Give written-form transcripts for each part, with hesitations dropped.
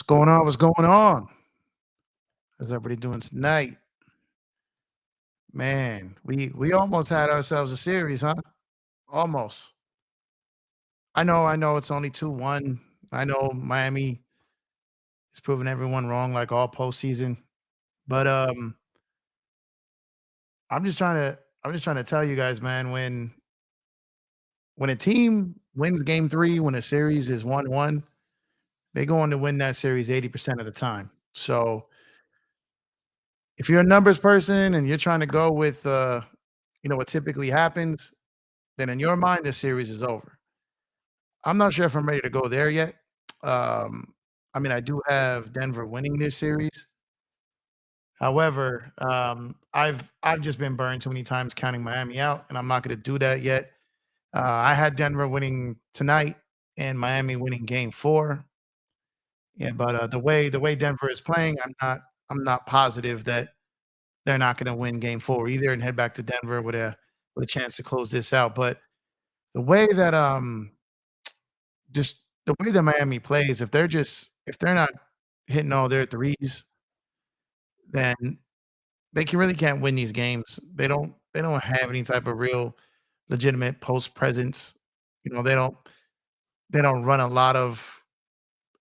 going on? What's going on? How's everybody doing tonight? Man, we almost had ourselves a series, huh? Almost. I know it's only 2-1. I know Miami is proving everyone wrong like all postseason. But I'm just trying to tell you guys, man, when a team wins game 3, when a series is 1-1, they go on to win that series 80% of the time. So if you're a numbers person and you're trying to go with what typically happens, then in your mind, this series is over. I'm not sure if I'm ready to go there yet. Um, I mean, I do have Denver winning this series. However, I've just been burned too many times counting Miami out, and I'm not going to do that yet. I had Denver winning tonight and Miami winning Game 4. Yeah, but the way Denver is playing, I'm not positive that they're not going to win Game 4 either and head back to Denver with a chance to close this out. But the way that just the way that Miami plays, if they're not hitting all their threes, then they really can't win these games. They don't have any type of real legitimate post presence. You know, they don't run a lot of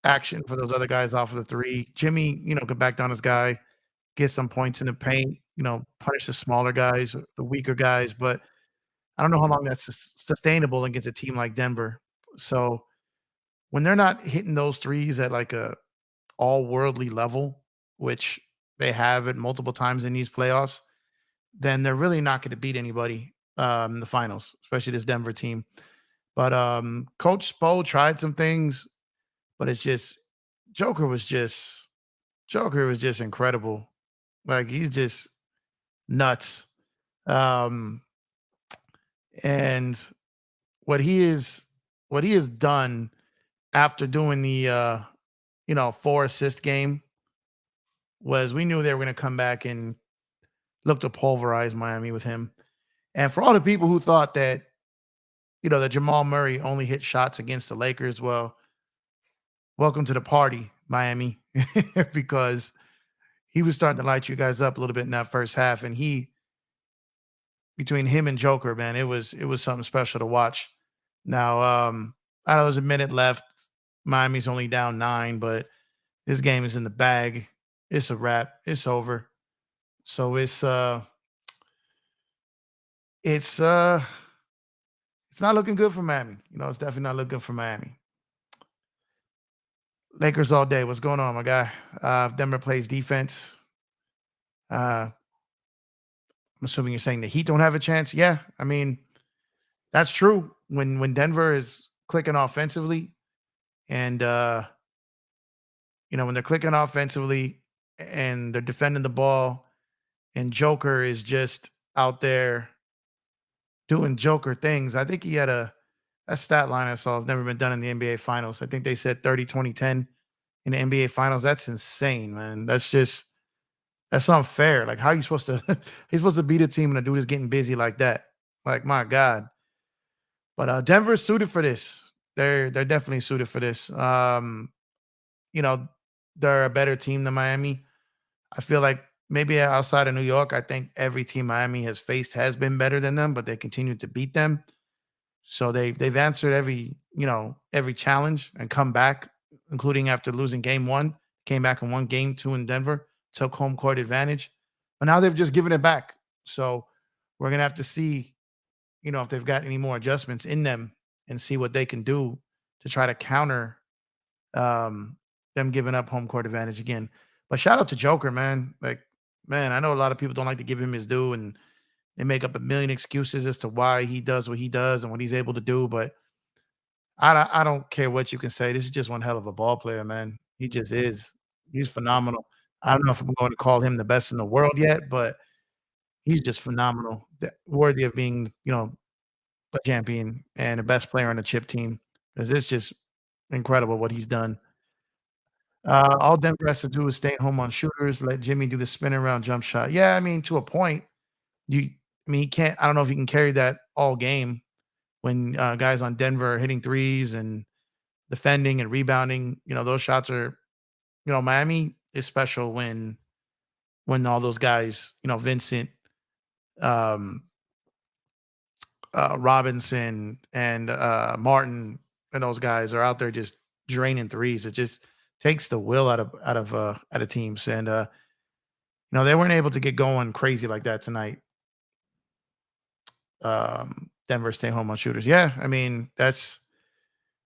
action for those other guys off of the three. Jimmy, could back down his guy, get some points in the paint, punish the smaller guys, the weaker guys, but I don't know how long that's sustainable against a team like Denver. So when they're not hitting those threes at like a all worldly level, which they have it multiple times in these playoffs, then they're really not going to beat anybody in the finals, especially this Denver team. But Coach Spo tried some things, but it's just Joker was just Joker was just incredible. Like he's just nuts. Um, and what he is what he has done after doing the 4 assist game was we knew they were going to come back and look to pulverize Miami with him. And for all the people who thought that Jamal Murray only hit shots against the Lakers, well, welcome to the party, Miami, because he was starting to light you guys up a little bit in that first half. And between him and Joker, man, it was something special to watch. Now, I know there's a minute left. Miami's only down 9, but this game is in the bag. It's a wrap. It's over. So it's it's not looking good for Miami. It's definitely not looking good for Miami. Lakers all day. What's going on, my guy? Denver plays defense. I'm assuming you're saying the Heat don't have a chance. Yeah, I mean that's true. When Denver is clicking offensively, and when they're clicking offensively and they're defending the ball, and Joker is just out there doing Joker things. I think he had a stat line I saw has never been done in the NBA Finals. I think they said 30-20-10 in the NBA Finals. That's insane, man. That's unfair. Like, how are you supposed to he's supposed to beat a team and a dude is getting busy like that? Like, my God. But Denver's suited for this. They're definitely suited for this. You know, they're a better team than Miami. I feel like maybe outside of New York, I think every team Miami has faced has been better than them, but they continue to beat them. So they've answered every challenge and come back, including after losing game 1, came back and won game 2 in Denver, took home court advantage. But now they've just given it back. So we're gonna have to see, if they've got any more adjustments in them and see what they can do to try to counter um, them giving up home court advantage again. But shout out to Joker, man. Like, man, I know a lot of people don't like to give him his due and they make up a million excuses as to why he does what he does and what he's able to do. But I don't care what you can say. This is just one hell of a ball player, man. He just is. He's phenomenal. I don't know if I'm going to call him the best in the world yet, but he's just phenomenal, worthy of being, a champion and the best player on the chip team. Because it's just incredible what he's done. All Denver has to do is stay home on shooters, let Jimmy do the spin around jump shot. Yeah, I mean, to a point, you I mean, he can't I don't know if he can carry that all game when, guys on Denver are hitting threes and defending and rebounding. Those shots are Miami is special when all those guys, Vincent, um, Robinson, and Martin, and those guys are out there just draining threes. It just takes the will out of teams, and they weren't able to get going crazy like that tonight. Denver stay home on shooters. Yeah, I mean that's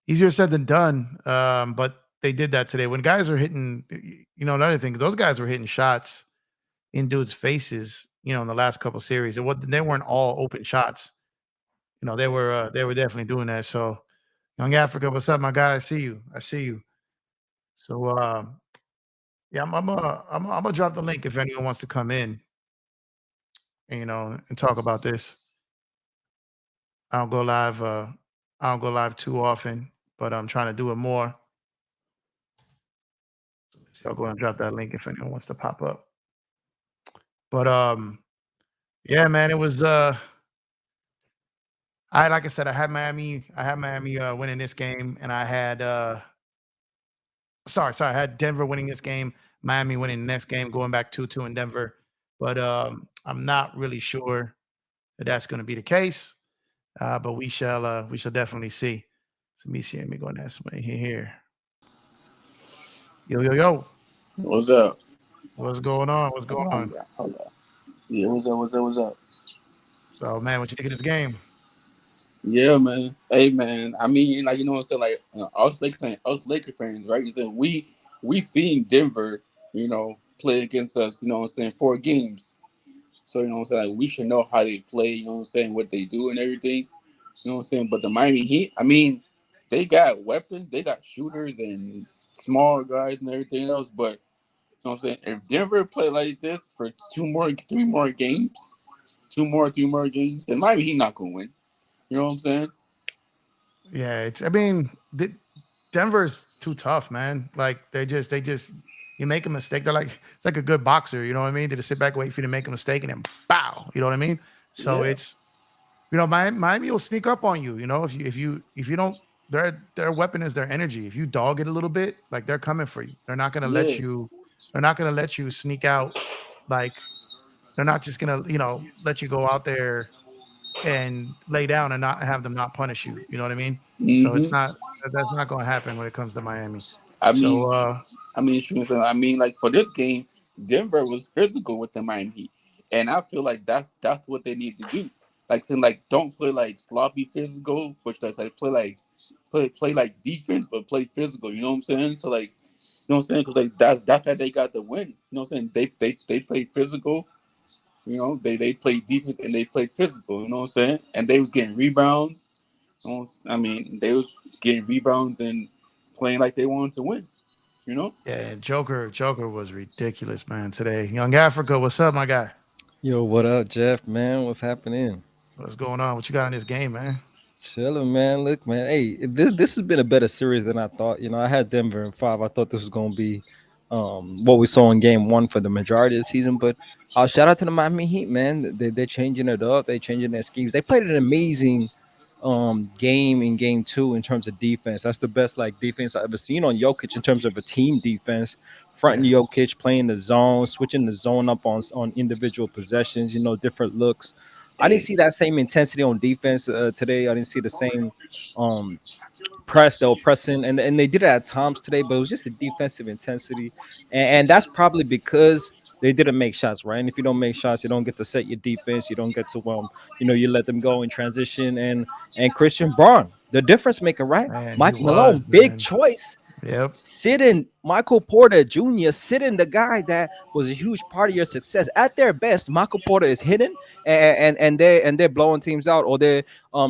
easier said than done. But they did that today. When guys are hitting, another thing, those guys were hitting shots in dudes' faces. In the last couple series, they weren't all open shots. They were definitely doing that. So, Young Africa, what's up, my guy? I see you. I see you. So, yeah, I'm gonna drop the link if anyone wants to come in, and talk about this. I don't go live. I don't go live too often, but I'm trying to do it more. So I'll go and drop that link if anyone wants to pop up. But yeah, man, it was like I said, I had Miami winning this game, and I had I had Denver winning this game, Miami winning the next game, going back 2-2 in Denver. But I'm not really sure that that's going to be the case. But we shall definitely see. So let me see. Let me go and ask somebody here. Yo. What's up? What's going on? What's going on? Hold on. Yeah, what's up? So, man, what you think of this game? Yeah, man. Hey, man. I mean, like, you know what I'm saying? Like, us Laker fans, right? You said we seen Denver, play against us, 4 games. So, what I'm saying? Like, we should know how they play, what I'm saying? What they do and everything. You know what I'm saying? But the Miami Heat, I mean, they got weapons, they got shooters and small guys and everything else. But, what I'm saying? If Denver play like this for 3 more games, 3 more games, then Miami Heat not going to win. You know what I'm saying? Yeah, I mean, Denver's too tough, man. Like they just you make a mistake. It's like a good boxer, you know what I mean? They just sit back, wait for you to make a mistake, and then bow. You know what I mean? So Yeah. it's Miami will sneak up on you. If you don't, their weapon is their energy. If you dog it a little bit, like they're coming for you. They're not gonna let Yeah. you. They're not gonna let you sneak out. Like they're not just gonna let you go out there and lay down and not have them not punish you. You know what I mean? So hmm that's not going to happen when it comes to Miami. I mean, So I mean, like for this game, Denver was physical with the Miami Heat, and I feel like that's what they need to do. Like, to like don't play like sloppy physical, which does like play like defense, but play physical. You know what I'm saying? So like, you know what I'm saying? Because like that's how they got the win. You know what I'm saying? They play physical. They played defense and they played physical. You know what I'm saying? And they was getting rebounds. I mean, they was getting rebounds and playing like they wanted to win. You know? yeah, Joker was ridiculous, man. Today, Young Africa, what's up, my guy? Yo, what up, Jeff, man? What's happening? What's going on? What you got in this game, man? Chilling, man. Look, man. Hey, this has been a better series than I thought. I had Denver in 5. I thought this was going to be what we saw in game 1 for the majority of the season. But shout out to the Miami Heat, man. They're changing it up. They're changing their schemes. They played an amazing game in game 2 in terms of defense. That's the best defense I've ever seen on Jokic in terms of a team defense. Fronting Yeah, Jokic, playing the zone, switching the zone up on individual possessions. Different looks. I didn't Hey, see that same intensity on defense today. I didn't see the same um, press they were pressing, and they did it at times today, but it was just a defensive intensity, and that's probably because they didn't make shots, right? And if you don't make shots, you don't get to set your defense. You don't get to you let them go in transition, and Christian Braun, the difference maker, right? man, he Mike was, Malone, big man. choice, Yep. sitting Michael Porter Jr., sitting the guy that was a huge part of your success. At their best, Michael Porter is hitting and they're blowing teams out, or they're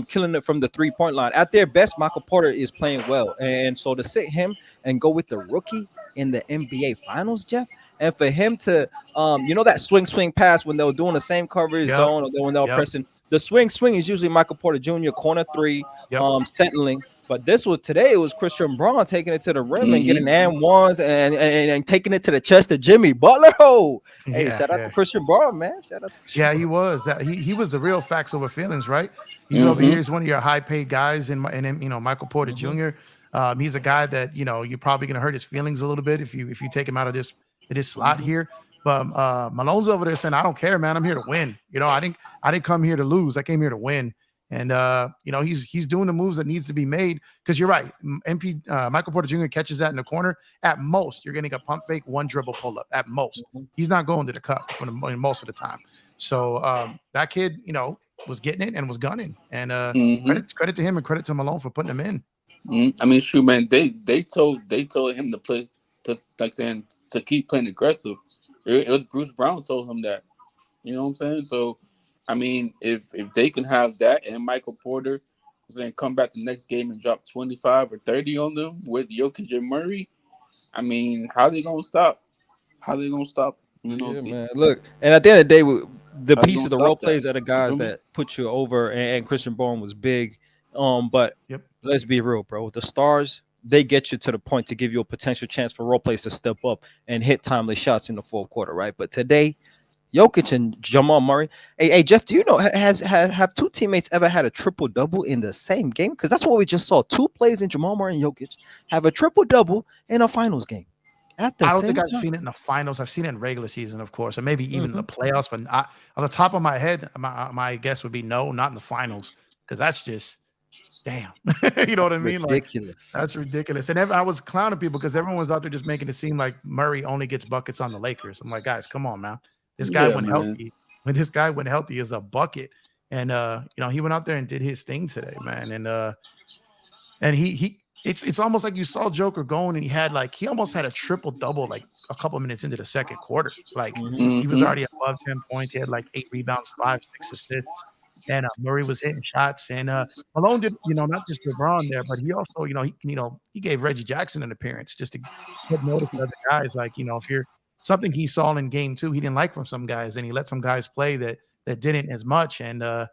killing it from the 3-point line. At their best, Michael Porter is playing well. And so to sit him and go with the rookie in the NBA finals, Jeff, and for him to that swing pass when they were doing the same coverage Yep. zone, or when they were Yep. pressing, the swing is usually Michael Porter Jr. corner 3, Yep. settling. But this was today. It was Christian Braun taking it to the rim and getting mm-hmm. and ones and taking it to the chest of Jimmy Butler. Oh, hey, Yeah. shout out to Yeah. Christian Braun, man. Shout out to Christian Yeah, he Braun. was that he was the real facts over feelings, right? He's over here. Mm-hmm. He's one of your high paid guys, and Michael Porter Mm-hmm. Jr. He's a guy that you're probably going to hurt his feelings a little bit if you take him out of this slot Mhm. here. But Malone's over there saying, "I don't care, man. I'm here to win. I didn't come here to lose. I came here to win." And he's doing the moves that needs to be made because you're right. Michael Porter Jr. catches that in the corner. At most, you're getting a pump fake, one dribble pull up. At most, he's not going to the cup for most of the time. So that kid, was getting it and was gunning. And Mhm. credit to him and credit to Malone for putting him in. I mean, shoot, man. They told him to play to keep playing aggressive. It was Bruce Brown told him that. You know what I'm saying? So, I mean, if they can have that and Michael Porter then come back the next game and drop 25 or 30 on them with Jokic and Murray, I mean, how they gonna stop? How they gonna stop? Yeah, man. Look, and at the end of the day, the How they piece gonna of the role stop that? plays are the You guys feel me? that put you over, and Christian Braun was big. But Yep. let's be real, bro. The stars, they get you to the point to give you a potential chance for role plays to step up and hit timely shots in the fourth quarter, right? But today, Jokic and Jamal Murray. Hey, Jeff, do you know have two teammates ever had a triple double in the same game? Because that's what we just saw. Two plays in Jamal Murray and Jokic have a triple double in a finals game at the I don't think same I've time. seen it in the finals. I've seen it in regular season, of course, or maybe even in the Mhm. playoffs. But on the top of my head, my guess would be no, not in the finals, because that's just damn. You know what I mean? Like Ridiculous. that's ridiculous. And I was clowning people because everyone was out there just making it seem like Murray only gets buckets on the Lakers. I'm like, guys, come on, man. This guy Yeah, when man. healthy, when this guy went healthy is a bucket. And he went out there and did his thing today, man. And he it's almost like you saw Joker going and he almost had a triple double like a couple minutes into the second quarter. Like Mhm. he was Mm-hmm. already above 10 points. He had like 8 rebounds, 5, 6 assists. And Murray was hitting shots. And Malone did, not just LeBron there, but he also, he gave Reggie Jackson an appearance just to get notice to other guys. Like, if you're something he saw in game two, he didn't like from some guys, and he let some guys play that didn't as much. And that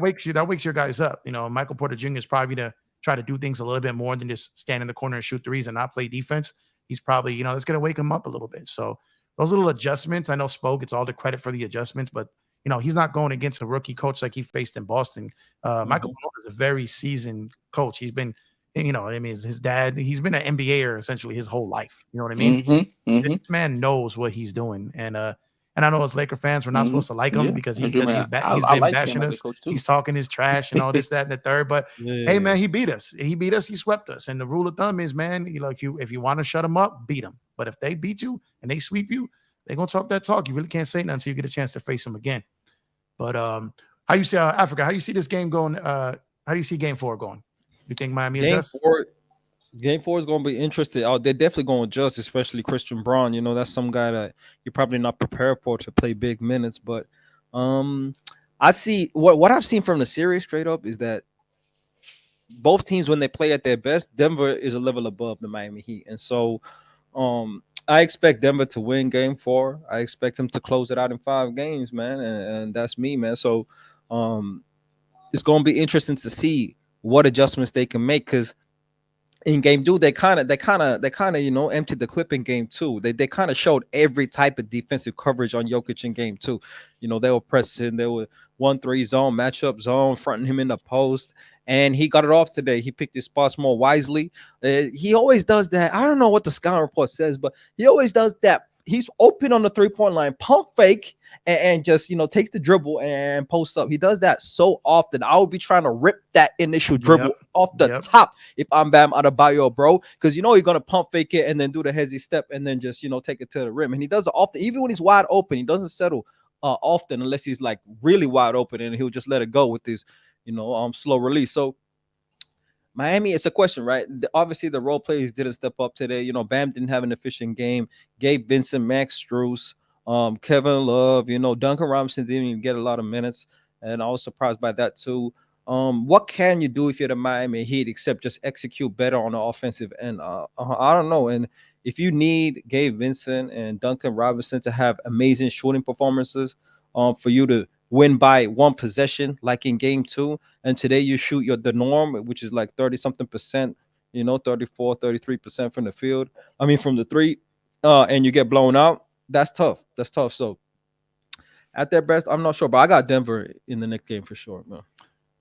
wakes your guys up. Michael Porter Jr. is probably to try to do things a little bit more than just stand in the corner and shoot threes and not play defense. He's probably, that's going to wake him up a little bit. So those little adjustments, I know Spo gets all the credit for the adjustments, but he's not going against a rookie coach like he faced in Boston. Michael Mhm. Malone is a very seasoned coach. He's been, I mean, his dad, he's been an NBAer essentially his whole life. You know what I mean? Mm-hmm. This Mm-hmm. man knows what he's doing, and I know as Laker fans, we're not Mm-hmm. supposed to like him Yeah, because I do, man. he's I been like him bashing as a us. coach too. He's talking his trash and all this, that, and the third. But hey, Yeah. man, he beat us. He beat us. He swept us. And the rule of thumb is, man, if you want to shut them up, beat them. But if they beat you and they sweep you, they're gonna talk that talk. You really can't say nothing until you get a chance to face them again. But how you see Africa? How you see this game going? How do you see Game 4 going? You think Miami Game adjusts? four, game four is going to be interesting. Oh, they're definitely going to adjust, especially Christian Braun. You know, that's some guy that you're probably not prepared for to play big minutes. But um, I see what I've seen from the series straight up is that both teams when they play at their best, Denver is a level above the Miami Heat, and so I expect Denver to win Game 4. I expect them to close it out in 5 games, man, and that's me, man. So um, it's going to be interesting to see what adjustments they can make because in game 2 they kind of emptied the clip in game 2. They kind of showed every type of defensive coverage on Jokic in game 2. They were pressing, they were 1-3 zone, matchup zone, fronting him in the post, and he got it off today. He picked his spots more wisely. He always does that. I don't know what the scouting report says, but he always does that. He's open on the 3-point line, pump fake, and just takes the dribble and posts up. He does that so often. I would be trying to rip that initial dribble Yep. off the Yep. top if I'm Bam Adebayo, bro, because you're gonna pump fake it and then do the hezzy step and then just take it to the rim. And he does it often, even when he's wide open. He doesn't settle often unless he's like really wide open, and he'll just let it go with his slow release. So Miami, it's a question, right? Obviously, the role players didn't step up today. Bam didn't have an efficient game. Gabe Vincent, Max Strus, Kevin Love, Duncan Robinson didn't even get a lot of minutes, and I was surprised by that too. What can you do if you're the Miami Heat except just execute better on the offensive end? I don't know. And if you need Gabe Vincent and Duncan Robinson to have amazing shooting performances, for you to win by one possession, like in game 2, and today you shoot the norm, which is like 30 something percent, 34, 33% from the field. I mean, from the three, and you get blown out. That's tough. That's tough. So at their best, I'm not sure, but I got Denver in the next game for sure, man.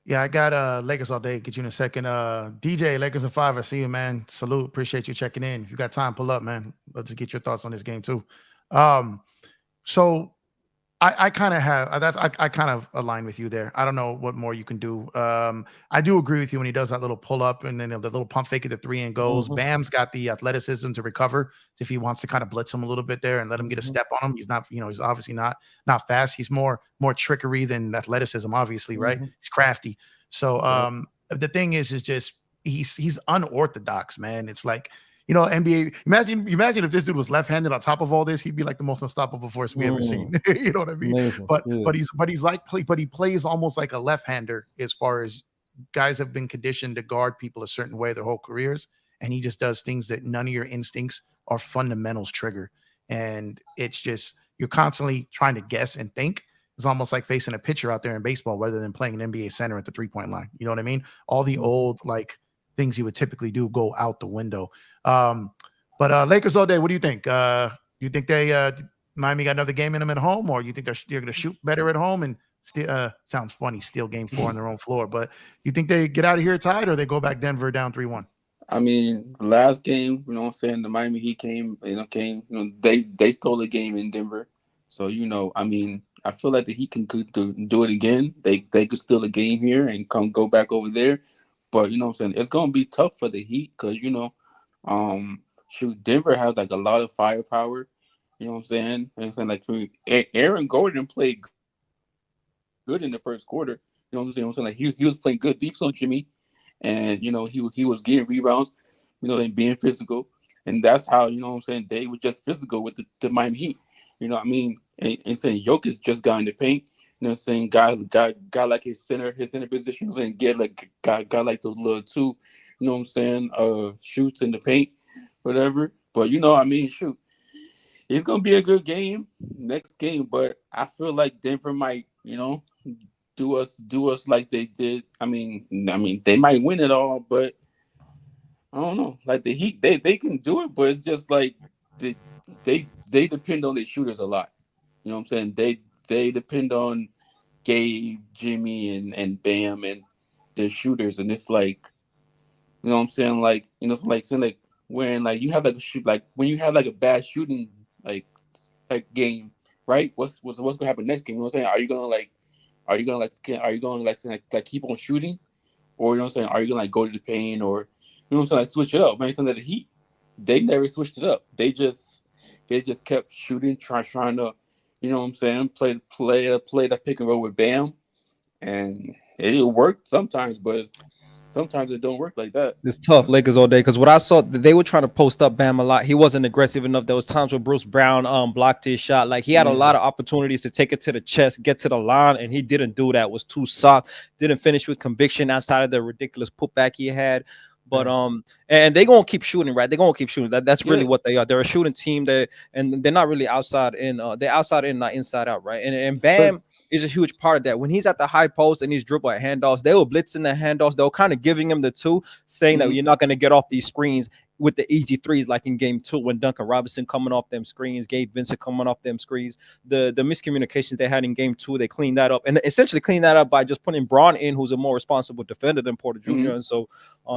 Yeah, I got Lakers all day. Get you in a second. DJ, Lakers in 5. I see you, man. Salute. Appreciate you checking in. If you got time, pull up, man. Love to get your thoughts on this game too. Um, so I kind of have I kind of align with you there. I don't know what more you can do. I do agree with you when he does that little pull up and then the little pump fake at the three and goes. Mhm, Bam's got the athleticism to recover if he wants to kind of blitz him a little bit there and let him get a mhm, step on him. He's not, he's obviously not fast. He's more trickery than athleticism, obviously, right? mhm. He's crafty. So Yep. the thing is just he's unorthodox, man. It's like NBA. Imagine if this dude was left-handed on top of all this, he'd be like the most unstoppable force we ever seen. Mm, You know what I mean? amazing. But Yeah. but he plays almost like a left-hander as far as guys have been conditioned to guard people a certain way their whole careers, and he just does things that none of your instincts or fundamentals trigger. And it's just you're constantly trying to guess and think. It's almost like facing a pitcher out there in baseball rather than playing an NBA center at the three-point line. You know what I mean? All the Mhm. old like things you would typically do go out the window. But Lakers all day. What do you think? You think Miami got another game in them at home, or you think they're going to shoot better at home and still? Sounds funny, steal game 4 on their own floor, but you think they get out of here tied, or they go back Denver down 3-1? I mean, last game, you know what I'm saying, the Miami Heat they stole the game in Denver. So, I mean, I feel like the Heat can do it again. They could steal a game here and go back over there. But, you know what I'm saying, it's going to be tough for the Heat because, Denver has like a lot of firepower. You know what I'm saying? You know what I'm saying? Like, Aaron Gordon played good in the first quarter. You know what I'm saying? Like, he was playing good deep on Jimmy. And he was getting rebounds, and being physical, and that's how what I'm saying they were just physical with the Miami Heat. I mean, and saying Jokic just got in the paint. Saying guy like his center position, and get like guy like those little two, what I'm saying, shoots in the paint, whatever. But I mean, shoot, it's gonna be a good game next game, but I feel like Denver might, do us like they did. I mean, they might win it all, but I don't know. Like the Heat, they can do it, but it's just like they they depend on their shooters a lot. You know what I'm saying? They depend on Gabe, Jimmy, and Bam and their shooters, and it's like what I'm saying, like it's like saying like when like you have like a shoot like when you have like a bad shooting like game, right? What's gonna happen next game? You know what I'm saying? Are you gonna keep on shooting, or are you gonna like go to the paint, or like switch it up? Man, something that the Heat, they never switched it up. They just kept shooting, trying to, play the pick and roll with Bam, and it worked sometimes, but sometimes it don't work like that. It's tough, Lakers all day. Because what I saw, they were trying to post up Bam a lot. He wasn't aggressive enough. There was times where Bruce Brown blocked his shot. Like he had a lot of opportunities to take it to the chest, get to the line, and he didn't do that. Was too soft. Didn't finish with conviction outside of the ridiculous putback he had. But and they're gonna keep shooting, right? They're gonna keep shooting. That's really what they are. They're a shooting team. And they're not really outside in. They're outside in, not inside out, right? And Bam is a huge part of that. When he's at the high post and he's dribble at handoffs, they will blitz in the handoffs. They'll kind of giving him the two, saying that you're not going to get off these screens with the easy threes like in game 2 when Duncan Robinson coming off them screens, Gabe Vincent coming off them screens. The miscommunications they had in game 2, they cleaned that up, and essentially cleaned that up by just putting Braun in, who's a more responsible defender than Porter Jr. And so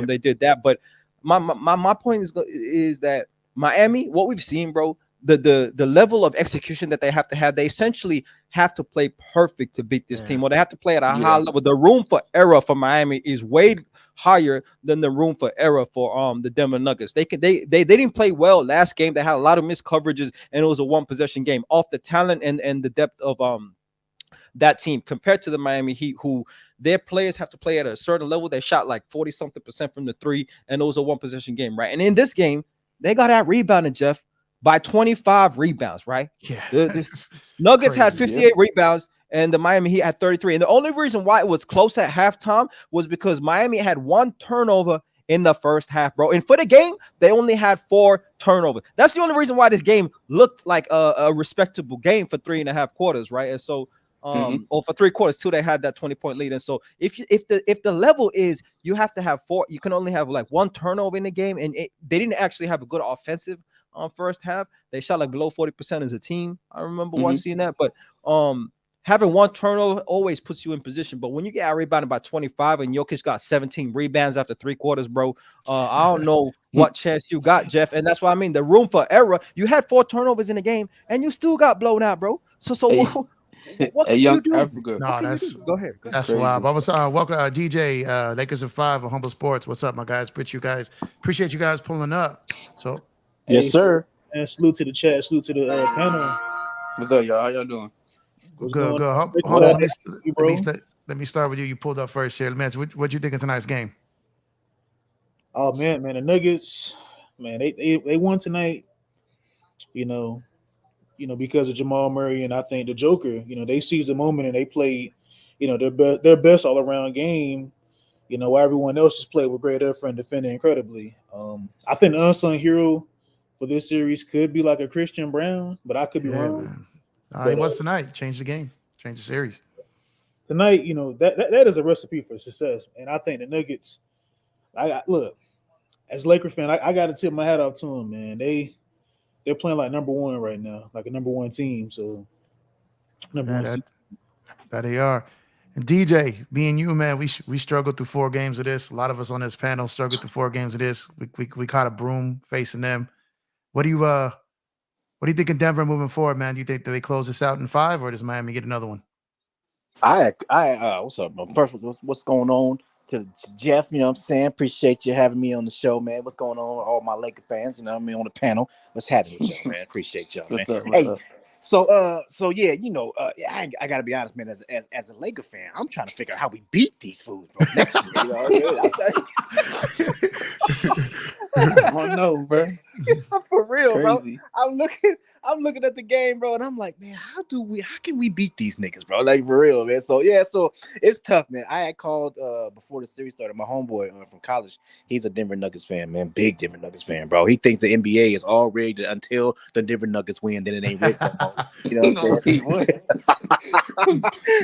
they did that. But my point is that Miami, what we've seen, bro, the level of execution that they have to have, they essentially have to play perfect to beat this team, or they have to play at a high level. The room for error for Miami is way higher than the room for error for the Denver Nuggets. They didn't play well last game. They had a lot of missed coverages, and it was a one possession game. Off the talent and the depth of that team compared to the Miami Heat, who their players have to play at a certain level. They shot like 40-something% from the three, and it was a one possession game, right? And in this game, they got out rebounded, Jeff, by 25 rebounds, right? Yeah. The Nuggets had 58 rebounds, and the Miami Heat had 33. And the only reason why it was close at halftime was because Miami had one turnover in the first half, bro. And for the game, they only had 4 turnovers. That's the only reason why this game looked like a respectable game for 3.5 quarters, right? And so or for 3 quarters too, they had that 20-point lead. And so if the level is you have to have 4, you can only have like 1 turnover in the game, and they didn't actually have a good offensive first half. They shot like below 40% as a team. I remember once seeing that, but having one turnover always puts you in position. But when you get out rebounded by 25 and Jokic got 17 rebounds after 3 quarters, bro, I don't know what chance you got, Jeff. And that's why I mean the room for error. You had 4 turnovers in the game and you still got blown out, bro. So Hey, what hey, can young you do? Africa. No, What can you that's do? Go ahead. that's crazy. wild. I was welcome DJ Lakers of 5 of Humble Sports. What's up, my guys? Appreciate you guys pulling up. So Yes, Hey, sir. and salute to the chat, salute to the panel. What's up, y'all? How y'all doing? What's good. going on? Hold on. You, bro? Let me start with you. You pulled up first here. Man, what you think of tonight's game? Oh man, the Nuggets, man, they won tonight. You know, because of Jamal Murray, and I think the Joker. They seized the moment and they played, their best all around game. While everyone else just played with great effort and defended incredibly. I think the unsung hero for this series could be like a Christian Brown, but I could be wrong. Man. It was tonight. Change the game. Change the series. Tonight, that is a recipe for success, and I think the Nuggets. Look, as a Laker fan, I got to tip my hat off to them, man. They're playing like number one right now, like a number one team. So That they are. And DJ, me and you, man, we struggled through 4 games of this. A lot of us on this panel struggled through 4 games of this. We caught a broom facing them. What do you think of Denver moving forward, man? Do you think that they close this out in 5, or does Miami get another one? What's up, bro? First, what's going on to Jeff? You know what I'm saying? Appreciate you having me on the show, man. What's going on, all my Laker fans? You know what I mean, on the panel. What's happening with y'all, man? Appreciate y'all, man. What's up? So yeah, I gotta be honest, man. As a Laker fan, I'm trying to figure out how we beat these fools, bro. Next year, you know I don't know, bro. For real, Crazy. bro. I'm looking at the game, bro, and I'm like, man, how can we beat these niggas, bro? Like, for real, man. So yeah, so it's tough, man. I had called before the series started. My homeboy from college, he's a Denver Nuggets fan, man. Big Denver Nuggets fan, bro. He thinks the NBA is all rigged until the Denver Nuggets win, then it ain't rigged no more. You know what I'm saying?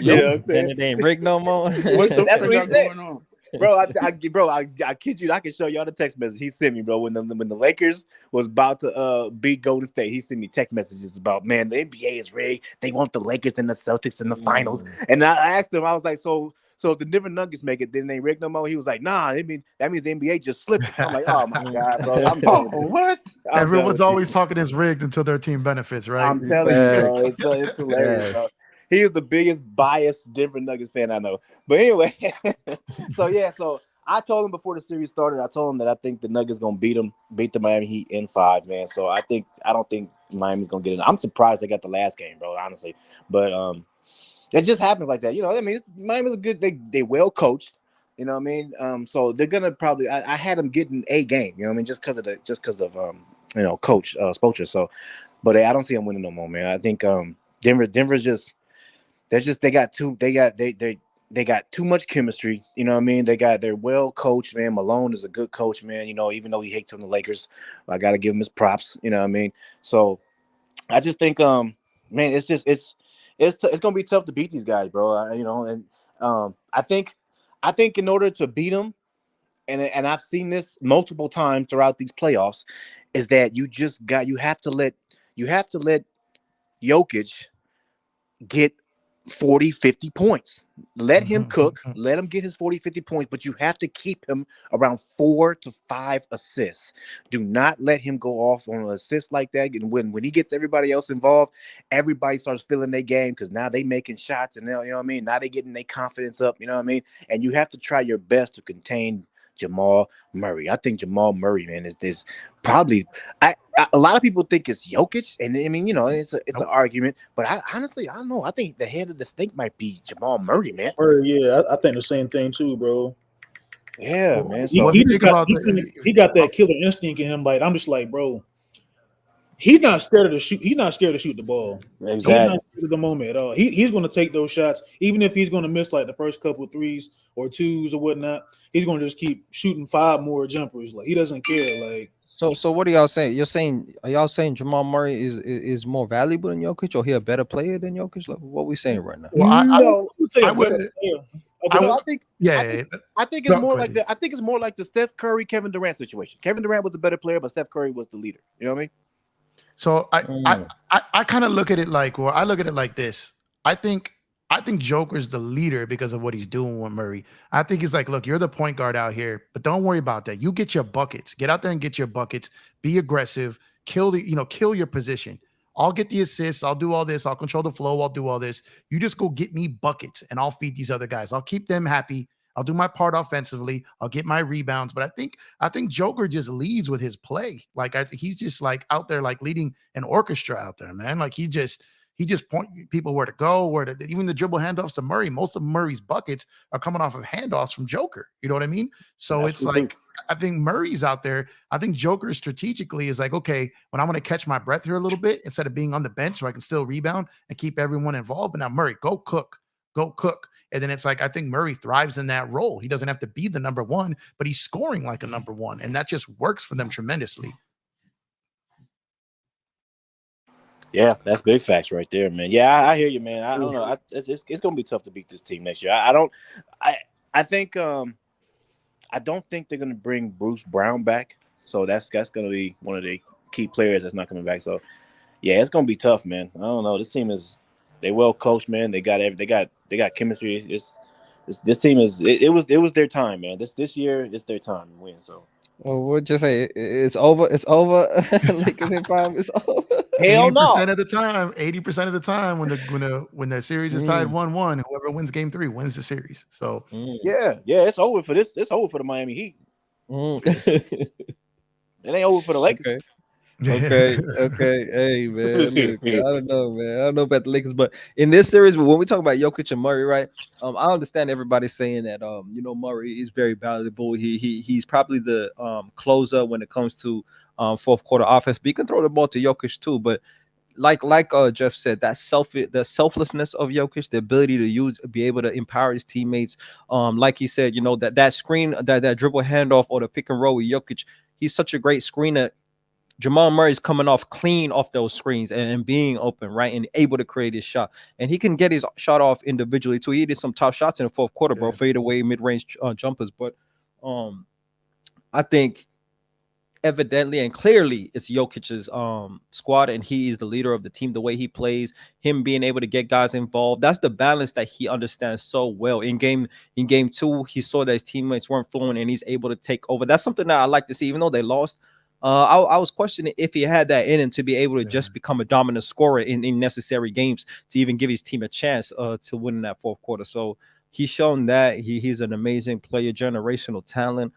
You know what I'm saying? And it ain't rigged no more. What's your That's what he got said. going on? Bro, I kid you. I can show y'all the text message he sent me, bro. When the Lakers was about to beat Golden State, he sent me text messages about, man, the NBA is rigged. They want the Lakers and the Celtics in the finals. And I asked him, I was like, so if the Denver Nuggets make it, then they rigged no more. He was like, nah, that means the NBA just slipped. I'm like, oh my god, bro. I'm done with this. What? Everyone's always talking is rigged until their team benefits, right? I'm telling you, bro. It's hilarious, bro. He is the biggest biased Denver Nuggets fan I know. But anyway, so I told him before the series started, I told him that I think the Nuggets gonna beat the Miami Heat in 5, man. So I don't think Miami's gonna get it. I'm surprised they got the last game, bro, honestly. But it just happens like that. You know, I mean, Miami's good. They well coached. You know what I mean? So they're gonna probably. I had them getting a game. You know what I mean? Just because of Coach Spoelstra. So, but I don't see them winning no more, man. I think Denver's just. They got too much chemistry. You know what I mean? They're well coached, man. Malone is a good coach, man. You know, even though he hates on the Lakers, I gotta give him his props. You know what I mean? So I just think, man, it's gonna be tough to beat these guys, bro. I think in order to beat them, and I've seen this multiple times throughout these playoffs, is that you have to let Jokic get 40, 50 points. Let him cook. Let him get his 40, 50 points, but you have to keep him around 4 to 5 assists. Do not let him go off on an assist like that. And when he gets everybody else involved, everybody starts feeling their game because now they making shots and now, you know what I mean? Now they getting their confidence up, you know what I mean? And you have to try your best to contain Jamal Murray. I think Jamal Murray, man, is this probably a lot of people think it's Jokic, and I mean, you know, it's an argument, but I honestly don't know. I think the head of the snake might be Jamal Murray, man. Yeah, I think the same thing too, bro. Yeah, man. So he got that killer instinct in him. Like, I'm just like, bro, he's not scared to shoot. He's not scared to shoot the ball. Exactly. He's not scared of the moment at all. He's going to take those shots, even if he's going to miss like the first couple of threes or twos or whatnot. He's going to just keep shooting 5 more jumpers. Like, he doesn't care. Like, so what are y'all saying? Are y'all saying Jamal Murray is more valuable than Jokic, or he a better player than Jokic? Like, what we saying right now? Well, I think it's more like I think it's more like the Steph Curry, Kevin Durant situation. Kevin Durant was the better player, but Steph Curry was the leader. You know what I mean? So I kind of look at it like, well, I look at it like this. I think I think Joker's the leader because of what he's doing with Murray. I think he's like, look, you're the point guard out here, but don't worry about that. You get your buckets. Get out there and get your buckets. Be aggressive. Kill your position. I'll get the assists. I'll do all this. I'll control the flow. I'll do all this. You just go get me buckets and I'll feed these other guys. I'll keep them happy. I'll do my part offensively. I'll get my rebounds. But I think Joker just leads with his play. Like, I think he's just like out there, like leading an orchestra out there, man. Like he just point people where to go, even the dribble handoffs to Murray. Most of Murray's buckets are coming off of handoffs from Joker. You know what I mean? So That's it's true. like, I think Murray's out there. I think Joker strategically is like, okay, when I want to catch my breath here a little bit, instead of being on the bench so I can still rebound and keep everyone involved. But now Murray, go cook. And then it's like, I think Murray thrives in that role. He doesn't have to be the number one, but he's scoring like a number one. And that just works for them tremendously. Yeah, that's big facts right there, man. Yeah, I hear you, man. I don't know. It's gonna be tough to beat this team next year. I think I don't think they're gonna bring Bruce Brown back. So that's gonna be one of the key players that's not coming back. So yeah, it's gonna be tough, man. I don't know. This team they well coached, man. They got chemistry. This team it was their time, man. This year it's their time to win. So we'll just say it's over. It's over. Lakers in 5. It's over. Hell 80% no. of the time, 80% of the time when the series is tied 1-1, whoever wins game 3 wins the series. So yeah, it's over for this. It's over for the Miami Heat. It ain't over for the Lakers. Okay. Hey, man. Look, I don't know, man. I don't know about the Lakers, but in this series, when we talk about Jokic and Murray, right? I understand everybody saying that Murray is very valuable. He's probably the closer when it comes to fourth quarter offense. But you can throw the ball to Jokic too. But like Jeff said, the selflessness of Jokic, the ability to be able to empower his teammates. Like he said, that screen, that dribble handoff or the pick and roll with Jokic, he's such a great screener. Jamal Murray's coming off clean off those screens and being open, right, and able to create his shot. And he can get his shot off individually too. He did some tough shots in the fourth quarter, bro, fade away, mid-range jumpers. But I think evidently and clearly it's Jokic's squad, and he is the leader of the team. The way he plays, him being able to get guys involved, that's the balance that he understands so well. In game 2, he saw that his teammates weren't flowing, and he's able to take over. That's something that I like to see, even though they lost. I was questioning if he had that in him to be able to just become a dominant scorer in necessary games to even give his team a chance to win in that fourth quarter. So he's shown that he's an amazing player, generational talent.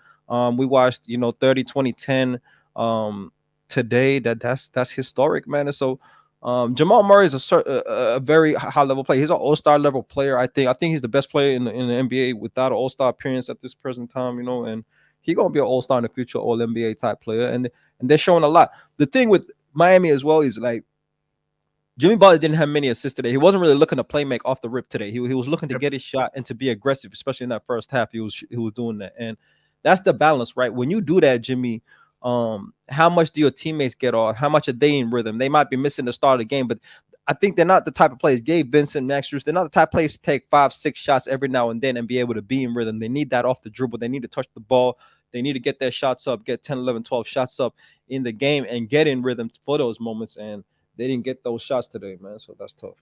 We watched 30, 20, 10 today. That's historic, man. And so Jamal Murray is a very high level player. He's an all-star level player. I think he's the best player in the NBA without an all-star appearance at this present time. And he's gonna be an all-star in the future, all NBA type player, and they're showing a lot. The thing with Miami as well is like Jimmy Butler didn't have many assists today. He wasn't really looking to play make off the rip today. He was looking to get his shot and to be aggressive, especially in that first half. He was doing that, and that's the balance, right? When you do that, Jimmy, how much do your teammates get off? How much are they in rhythm? They might be missing the start of the game, but I think they're not the type of players. Gabe Vincent, Max Strus, they're not the type of players to take 5-6 shots every now and then and be able to be in rhythm. They need that off the dribble. They need to touch the ball. They need to get their shots up, get 10, 11, 12 shots up in the game and get in rhythm for those moments. And they didn't get those shots today, man. So that's tough.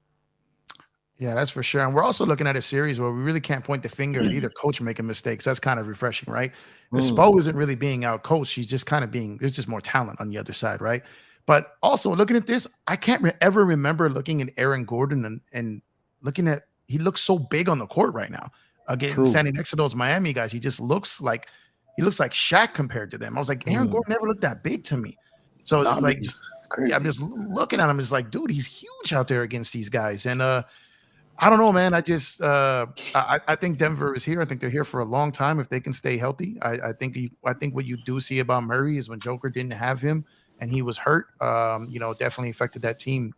Yeah, that's for sure. And we're also looking at a series where we really can't point the finger at either coach making mistakes. That's kind of refreshing, right? Spo isn't really being out coached. He's just kind of there's just more talent on the other side, right? But also looking at this, I can't ever remember looking at Aaron Gordon and looking at, he looks so big on the court right now. Again, standing next to those Miami guys, he looks like Shaq compared to them. I was like, Aaron Gordon never looked that big to me. So it's like, I'm just looking at him. It's like, dude, he's huge out there against these guys. And I don't know, man. I just I think Denver is here. I think they're here for a long time if they can stay healthy. I think what you do see about Murray is when Joker didn't have him and he was hurt, definitely affected that team,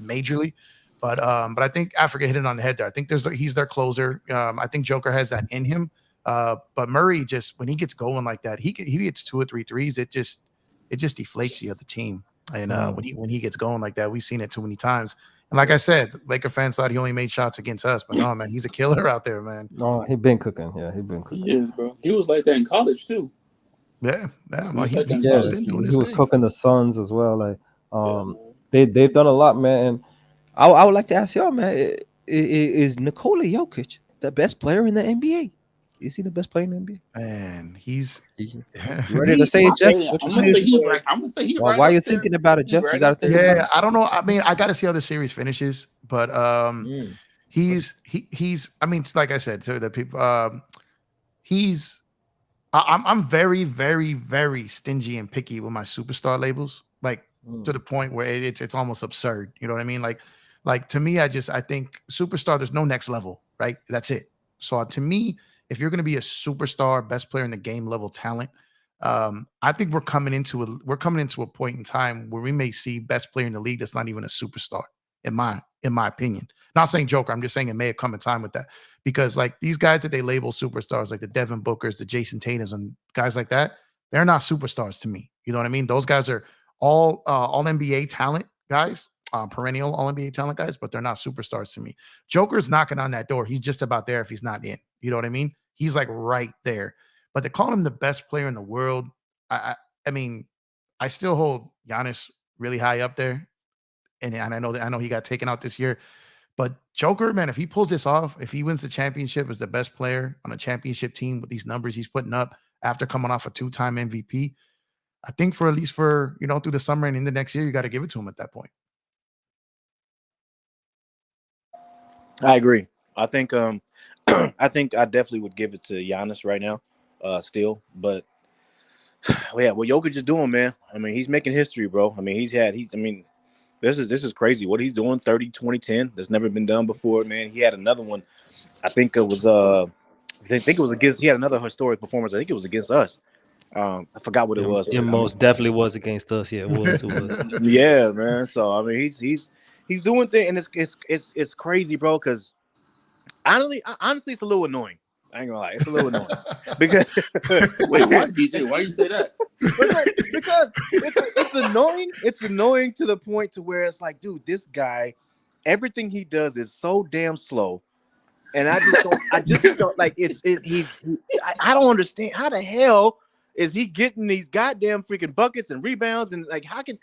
majorly. But I think Africa hit it on the head there. I think he's their closer. I think Joker has that in him. But Murray, just when he gets going like that, he gets 2 or 3 threes. It just deflates the other team. And when he gets going like that, we've seen it too many times. And like I said, Laker fans thought he only made shots against us, but no, man, he's a killer out there, man. No, he been cooking. Yeah, he been cooking. He is, bro. He was like that in college too. Yeah. Well, he was cooking the Suns as well. Like they've done a lot, man. And I would like to ask y'all, man, is Nikola Jokic the best player in the NBA? Is he the best player in the NBA? Man, he's You ready to say I'm it, Jeff? saying, What you I'm gonna saying? say he's right. I'm gonna say he's Why, right why up you there. thinking about it, He's Jeff? You right got to up there. think about yeah. I don't know. I mean, I got to see how the series finishes, but it. he's. I mean, like I said to the people, he's. I'm very, very, very stingy and picky with my superstar labels, like to the point where it's almost absurd. You know what I mean? Like to me, I think superstar. There's no next level, right? That's it. So to me, if you're going to be a superstar, best player in the game level talent, I think we're coming into a point in time where we may see best player in the league that's not even a superstar. In my opinion, not saying Joker. I'm just saying it may have come in time with that. Because like these guys that they label superstars, like the Devin Bookers, the Jason Tatums, and guys like that, they're not superstars to me. You know what I mean? Those guys are all NBA talent guys, perennial all NBA talent guys, but they're not superstars to me. Joker's knocking on that door. He's just about there if he's not in. You know what I mean? He's like right there. But to call him the best player in the world, I mean, I still hold Giannis really high up there. And I know he got taken out this year. But Joker, man, if he pulls this off, if he wins the championship as the best player on a championship team with these numbers he's putting up after coming off a 2-time MVP, I think for at least through the summer and into next year, you got to give it to him at that point. I agree. I think I think I definitely would give it to Giannis right now, still. But yeah, what Jokic is doing, man. I mean, he's making history, bro. I mean, this is crazy. What he's doing, 30, 20, 10. That's never been done before, man. He had another one. I think it was against. He had another historic performance. I think it was against us. I forgot what it was. It most definitely was against us. Yeah, it was. It was. Yeah, man. So I mean, he's doing things, and it's crazy, bro. Because honestly, it's a little annoying. I ain't gonna lie, it's a little annoying because Wait, why, DJ? Why you say that? because it's annoying. It's annoying to the point to where it's like, dude, this guy, everything he does is so damn slow, and I just don't like I don't understand how the hell is he getting these goddamn freaking buckets and rebounds and like how can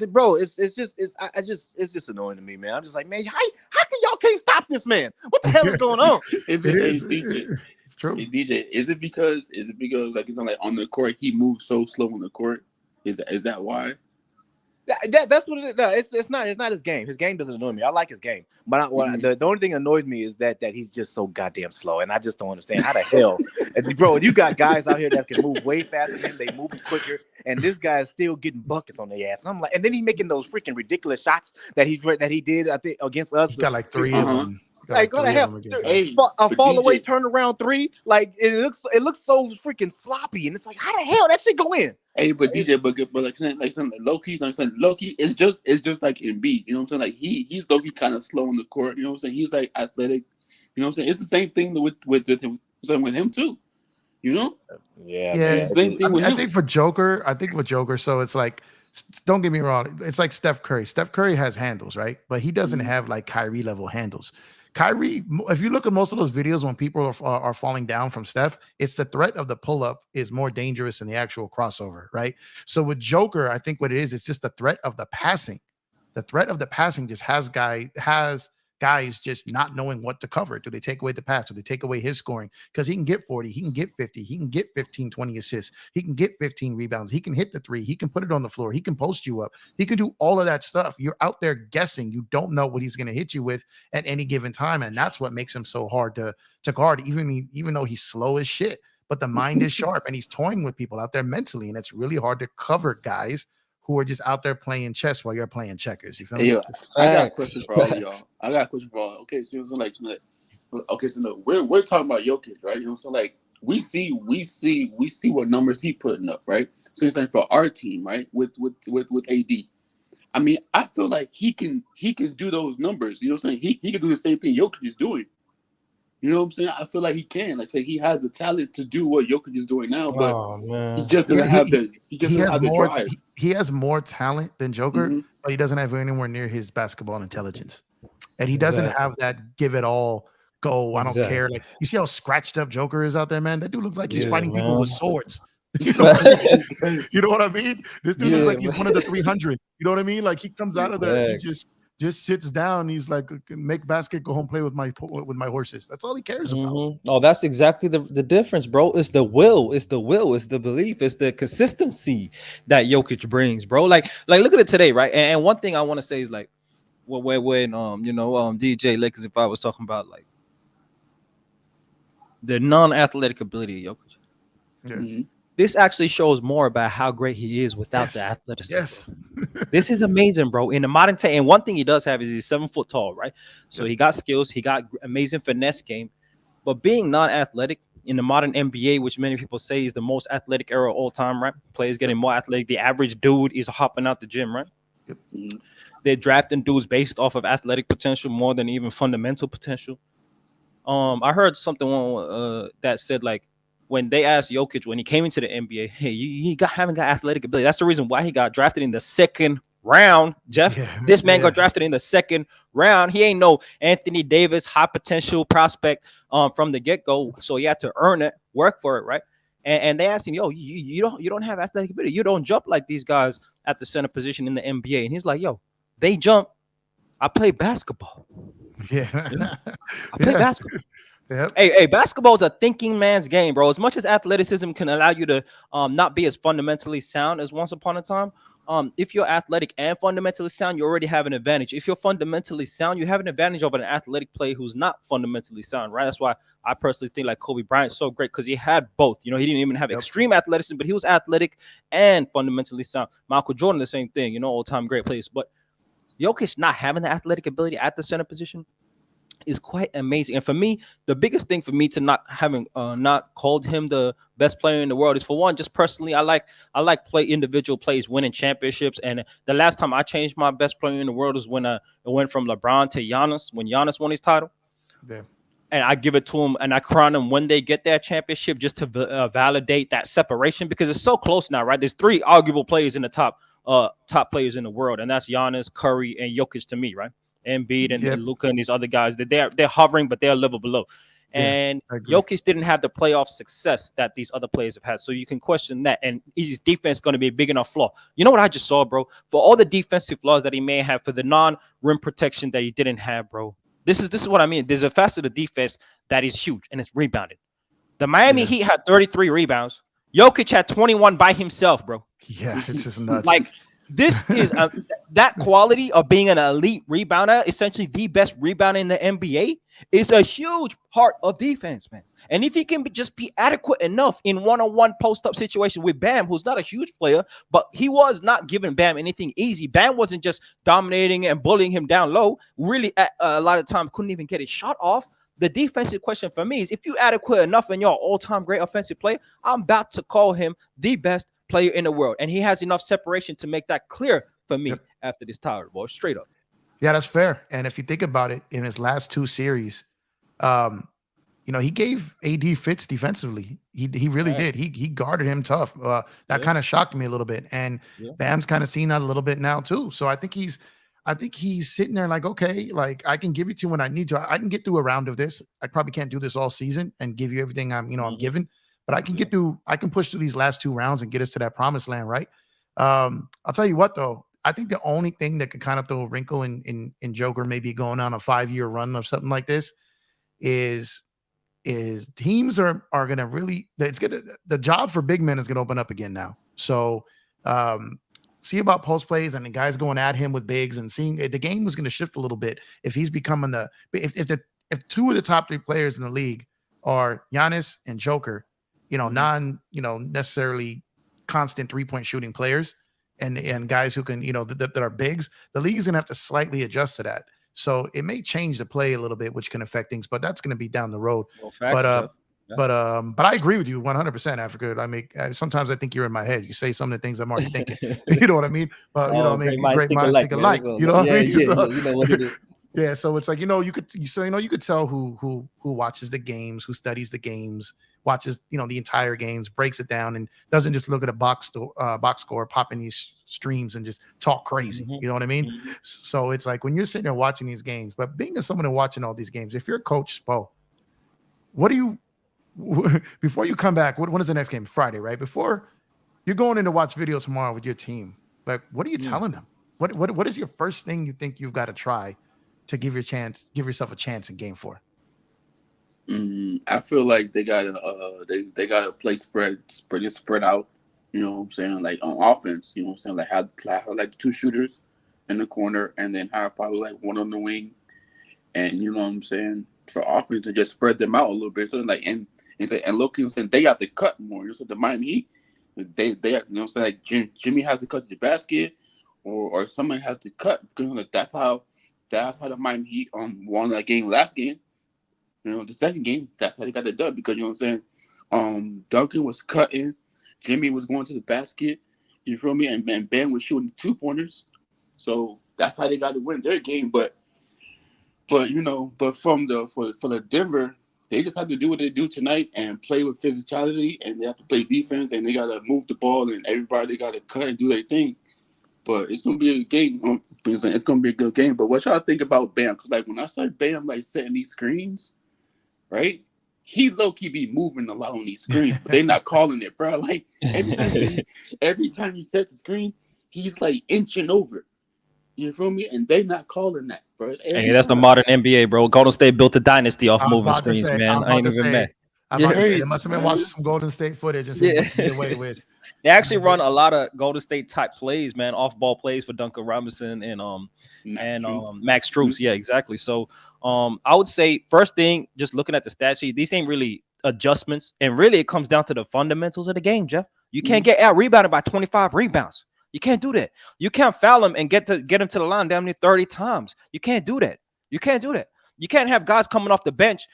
bro it's just annoying to me, man. I'm just like, man, how can y'all can't stop this man? What the hell is going on? Is It it, is. DJ? It's true. Hey, DJ, is it because like it's not like on the court he moves so slow on the court? Is that why? That's what it is. No, it's not his game. His game doesn't annoy me. I like his game, but the only thing that annoys me is that he's just so goddamn slow, and I just don't understand how the hell, bro. You got guys out here that can move way faster than him. They moving quicker, and this guy is still getting buckets on their ass. And I'm like, and then he making those freaking ridiculous shots that he did, I think, against us. He got like 3 of them. Like, go to hell! A fall away turnaround three, like it looks so freaking sloppy, and it's like, how the hell that shit go in? Hey, but DJ, but like something low key, it's just like Embiid. You know what I'm saying? Like he's low key kind of slow on the court. You know what I'm saying? He's like athletic. You know what I'm saying? It's the same thing with him too. You know? Yeah. Same thing with him. I think with Joker, so it's like, don't get me wrong, it's like Steph Curry. Steph Curry has handles, right? But he doesn't have like Kyrie level handles. Kyrie, if you look at most of those videos when people are falling down from Steph, it's the threat of the pull-up is more dangerous than the actual crossover, right? So with Joker, I think what it is, it's just the threat of the passing. The threat of the passing just has guys just not knowing what to cover. Do they take away the pass? Do they take away his scoring? Because he can get 40, he can get 50, he can get 15, 20 assists, he can get 15 rebounds, he can hit the three, he can put it on the floor, he can post you up, he can do all of that stuff. You're out there guessing. You don't know what he's going to hit you with at any given time. And that's what makes him so hard to guard, even though he's slow as shit. But the mind is sharp and he's toying with people out there mentally. And it's really hard to cover guys who are just out there playing chess while you're playing checkers. You feel me? Yeah, I got a question for all of y'all. Okay, so we're talking about Jokic, right? You know, so like we see what numbers he putting up, right? So it's like for our team, right? With AD. I mean, I feel like he can do those numbers. You know what I'm saying? He can do the same thing Jokic is doing. You know what I'm saying? I feel like he can. Like, say he has the talent to do what Jokic is doing now, but he just doesn't have the drive. He has more talent than Joker, but he doesn't have anywhere near his basketball intelligence. And he doesn't have that give it all, go, I don't care. Like, you see how scratched up Joker is out there, man? That dude looks like he's fighting people with swords. You know what I mean? This dude looks like he's one of the 300. You know what I mean? Like, he comes out of there, he just just sits down. He's like, make basket, go home, play with my horses. That's all he cares about. Oh, that's exactly the difference, bro. It's the will, it's the belief, it's the consistency that Jokic brings, bro. Like look at it today, right? And one thing I want to say is like, when DJ Lakers, if I was talking about like the non-athletic ability of Jokic, Yeah. Mm-hmm. this actually shows more about how great he is without the athleticism. Yes. This is amazing, bro. In the modern time, and one thing he does have is he's 7 foot tall, right? So he got skills, he got amazing finesse game, but being non-athletic in the modern NBA, which many people say is the most athletic era of all time, right? Players getting more athletic. The average dude is hopping out the gym, right? Mm-hmm. They're drafting dudes based off of athletic potential more than even fundamental potential. I heard something that said like, when they asked Jokic when he came into the NBA, hey, you haven't got athletic ability. That's the reason why he got drafted in the second round. Jeff, this man got drafted in the second round. He ain't no Anthony Davis high potential prospect from the get go. So he had to earn it, work for it, right? And they asked him, yo, you don't have athletic ability. You don't jump like these guys at the center position in the NBA. And he's like, yo, they jump. I play basketball. Yeah. I play basketball. Yep. Hey, basketball is a thinking man's game, bro. As much as athleticism can allow you to not be as fundamentally sound as once upon a time, if you're athletic and fundamentally sound, you already have an advantage. If you're fundamentally sound, you have an advantage over an athletic player who's not fundamentally sound, right? That's why I personally think like Kobe Bryant's so great, because he had both. You know, he didn't even have extreme athleticism, but he was athletic and fundamentally sound. Michael Jordan, the same thing, you know, all-time great players. But Jokic not having the athletic ability at the center position is quite amazing. And for me, the biggest thing for me to not having not called him the best player in the world is, for one, just personally, I like play individual plays, winning championships. And the last time I changed my best player in the world was when it went from LeBron to Giannis, when Giannis won his title. Yeah. And I give it to him and I crown him when they get that championship, just to validate that separation, because it's so close now, right? There's 3 arguable players in the top players in the world, and that's Giannis, Curry, and Jokic to me, right? Embiid and Luka and these other guys, that they're hovering, but they're a level below. And Jokic didn't have the playoff success that these other players have had. So you can question that. And his defense going to be a big enough flaw. You know what I just saw, bro? For all the defensive flaws that he may have, for the non-rim protection that he didn't have, bro. This is what I mean. There's a facet of defense that is huge, and it's rebounded. The Miami Heat had 33 rebounds. Jokic had 21 by himself, bro. Yeah, it's just nuts. Like, this is that quality of being an elite rebounder, essentially the best rebounder in the NBA, is a huge part of defense, man. And if he can just be adequate enough in one-on-one post-up situation with Bam, who's not a huge player, but he was not giving Bam anything easy. Bam wasn't just dominating and bullying him down low. Really, a lot of times, couldn't even get his shot off. The defensive question for me is, if you're adequate enough and you're an all-time great offensive player, I'm about to call him the best player in the world, and he has enough separation to make that clear for me after this title, boy. Straight up. Yeah, that's fair. And if you think about it, in his last 2 series, he gave AD fits defensively. He really did. He guarded him tough. That kind of shocked me a little bit. And Bam's kind of seen that a little bit now too. So I think he's sitting there like, okay, like I can give it to you when I need to. I can get through a round of this. I probably can't do this all season and give you everything I'm given. But I can get through, I can push through these last 2 rounds and get us to that promised land, right? I'll tell you what, though. I think the only thing that could kind of throw a wrinkle in Joker maybe going on a 5-year run or something like this is teams are going to really, the job for big men is going to open up again now. So see about post plays and the guys going at him with bigs, and seeing the game was going to shift a little bit if he's becoming if 2 of the top 3 players in the league are Giannis and Joker, necessarily constant 3-point shooting players and guys who can, that are bigs, the league is going to have to slightly adjust to that. So it may change the play a little bit, which can affect things, but that's going to be down the road. Well, but I agree with you 100%, Africa. I mean, sometimes I think you're in my head. You say some of the things I'm already thinking. You know what I mean? But great minds think alike. You know what I mean? You know what it is. Yeah, so it's like, you could tell who watches the games, who studies the games, watches the entire games, breaks it down, and doesn't just look at a box score, pop in these streams and just talk crazy. You know what I mean? So it's like when you're sitting there watching these games, but being as someone who's watching all these games, if you're a coach, Spo, what do you before you come back? When is the next game? Friday, right? Before you're going in to watch video tomorrow with your team, like what are you telling them? What is your first thing you think you've got to try to give yourself a chance in Game 4? I feel like they gotta they gotta play spread out. You know what I'm saying? Like on offense, you know what I'm saying? Like have like 2 shooters in the corner, and then have probably like 1 on the wing, and you know what I'm saying, for offense to just spread them out a little bit. So like and look, you know what I'm saying, they have to cut more. You know, so the Miami Heat, they you know what I'm saying, like Jimmy has to cut to the basket, or somebody has to cut, because like, that's how the Miami Heat won that game last game. You know, the second game, that's how they got the dub, because you know what I'm saying. Duncan was cutting, Jimmy was going to the basket. You feel me? And Ben was shooting 2-pointers. So that's how they got to win their game. But you know, but for the Denver, they just have to do what they do tonight and play with physicality, and they have to play defense, and they got to move the ball, and everybody got to cut and do their thing. But it's gonna be a game. It's gonna be a good game. But what y'all think about Bam? Because like when I saw Bam like setting these screens, right? He low-key be moving a lot on these screens, but they're not calling it, bro. Like every time he sets the screen, he's like inching over. You feel me? And they not calling that, bro. Hey, that's the modern NBA, bro. Golden State built a dynasty off I was moving about to screens, say, man. I ain't even mad. I'm about to say, Crazy, they must have been watching some Golden State footage and see what they get away with. They actually run a lot of Golden State type plays, man, off ball plays for Duncan Robinson and Max Strus. Yeah, exactly. So I would say first thing, just looking at the stat sheet, these ain't really adjustments, and really it comes down to the fundamentals of the game, Jeff. You can't get out rebounded by 25 rebounds. You can't do that. You can't foul him and get him to the line damn near 30 times. You can't do that. You can't do that. You can't have guys coming off the bench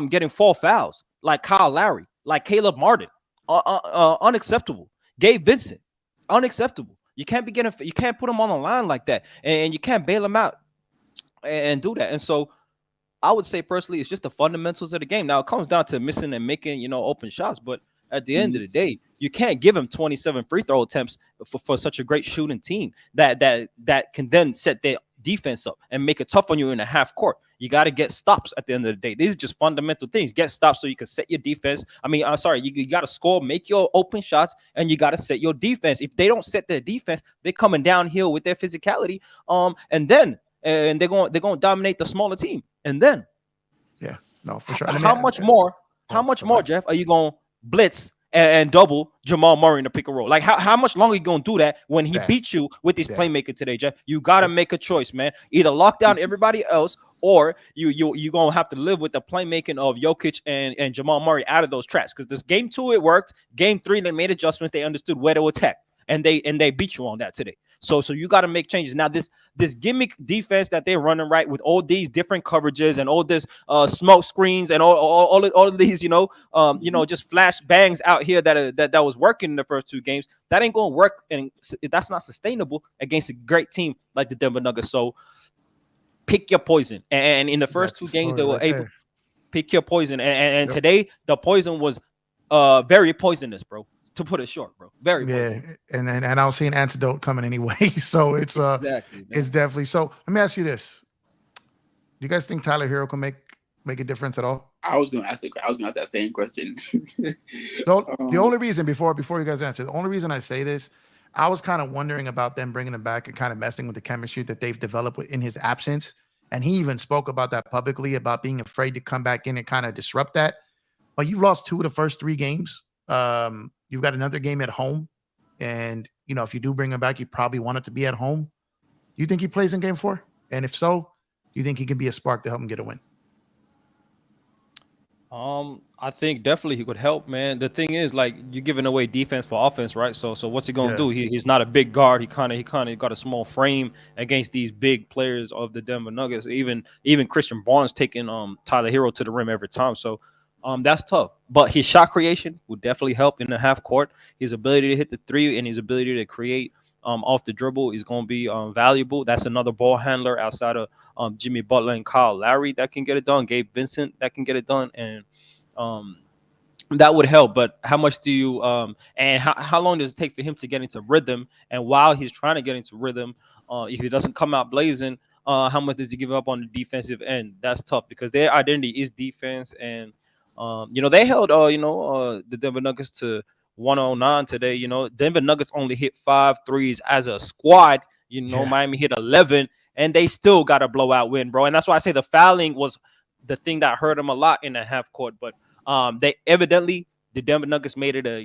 getting 4 fouls like Kyle Lowry, like Caleb Martin. Unacceptable. Gabe Vincent, unacceptable. You can't put him on the line like that, and you can't bail him out and do that. And so I would say personally, it's just the fundamentals of the game. Now it comes down to missing and making, you know, open shots, but at the end of the day, you can't give him 27 free throw attempts for such a great shooting team that can then set their defense up and make it tough on you in the half court. You got to get stops at the end of the day. These are just fundamental things. Get stops so you can set your defense. You got to score, make your open shots, and you got to set your defense. If they don't set their defense, they're coming downhill with their physicality. And they're going to dominate the smaller team. And then, yeah, no, for sure. How much more, Jeff, are you going to blitz and double Jamal Murray in the pick and roll? Like how much longer are you gonna do that when he beats you with his playmaker today, Jeff? You gotta make a choice, man. Either lock down everybody else, or you gonna have to live with the playmaking of Jokic and Jamal Murray out of those traps. Because this game 2 it worked. Game 3 they made adjustments. They understood where to attack, and they beat you on that today. So you got to make changes. Now this gimmick defense that they're running, right, with all these different coverages and all this smoke screens and all of these, just flash bangs out here that was working in the first 2 games. That ain't going to work, and that's not sustainable against a great team like the Denver Nuggets. So pick your poison. And in the first 2 games, they were able to pick your poison. And today the poison was very poisonous, bro. To put it short, bro. Very poisonous. And I don't see an antidote coming anyway. So it's exactly, it's definitely so. Let me ask you this: do you guys think Tyler Hero can make a difference at all? I was gonna ask that same question. The only reason before you guys answer, the only reason I say this, I was kind of wondering about them bringing him back and kind of messing with the chemistry that they've developed in his absence. And he even spoke about that publicly, about being afraid to come back in and kind of disrupt that. But you've lost 2 of the first 3 games. You've got another game at home, and if you do bring him back, you probably want it to be at home. Do you think he plays in game 4? And if so, do you think he can be a spark to help him get a win? I think definitely he could help, man. The thing is, like, you're giving away defense for offense, right? So what's he gonna do? He's not a big guard. He kind of got a small frame against these big players of the Denver Nuggets. Even Christian Barnes taking Tyler Hero to the rim every time. So that's tough. But his shot creation would definitely help in the half court. His ability to hit the 3 and his ability to create off the dribble is going to be valuable. That's another ball handler outside of Jimmy Butler and Kyle Lowry that can get it done. Gabe Vincent that can get it done, and that would help. But how much do you and how long does it take for him to get into rhythm? And while he's trying to get into rhythm, if he doesn't come out blazing, how much does he give up on the defensive end? That's tough because their identity is defense. And they held the Denver Nuggets to 109 today. Denver Nuggets only hit 5 threes as a squad You know, Yeah. Miami hit 11, and they still got a blowout win, bro. And that's why I say the fouling was the thing that hurt them a lot in the half court. But they evidently, the Denver Nuggets made it a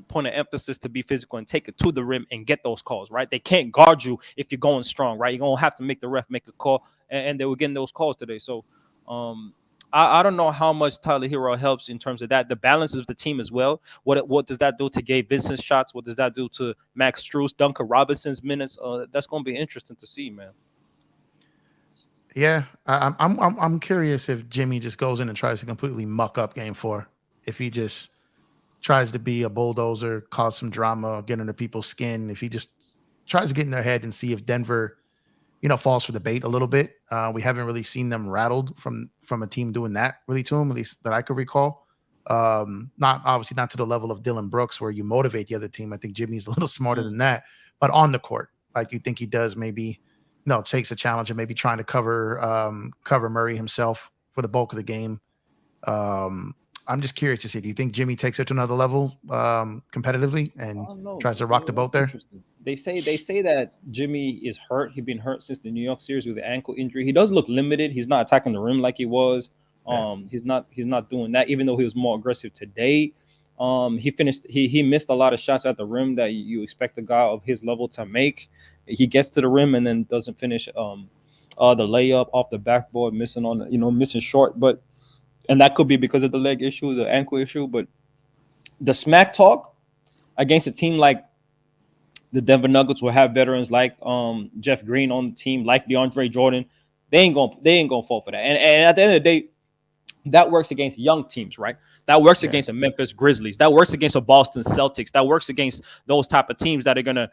point of emphasis to be physical and take it to the rim and get those calls, right? They can't guard you if you're going strong, right? You're gonna have to make the ref make a call, and they were getting those calls today. So I don't know how much Tyler Hero helps in terms of that. The balance of the team as well. What does that do to Gabe Vincent's shots? What does that do to Max Strus, Duncan Robinson's minutes? That's going to be interesting to see, man. Yeah, I'm curious if Jimmy just goes in and tries to completely muck up Game 4. If he just tries to be a bulldozer, cause some drama, get under people's skin. If he just tries to get in their head and see if Denver, falls for the bait a little bit. We haven't really seen them rattled from a team doing that really to him, at least that I could recall. Not obviously not to the level of Dylan Brooks where you motivate the other team. I think Jimmy's a little smarter than that, but on the court, like you think he does, maybe takes a challenge and maybe trying to cover Murray himself for the bulk of the game. I'm just curious to see. Do you think Jimmy takes it to another level competitively and tries to rock the boat there? They say that Jimmy is hurt. He's been hurt since the New York series with the ankle injury. He does look limited. He's not attacking the rim like he was. He's not doing that, even though he was more aggressive today. He missed a lot of shots at the rim that you expect a guy of his level to make. He gets to the rim and then doesn't finish the layup off the backboard, missing short. And that could be because of the leg issue, the ankle issue. But the smack talk against a team like the Denver Nuggets will have veterans like Jeff Green on the team, like DeAndre Jordan. They ain't gonna fall for that. And at the end of the day, that works against young teams, right? That works against the Memphis Grizzlies. That works against the Boston Celtics. That works against those type of teams that are gonna,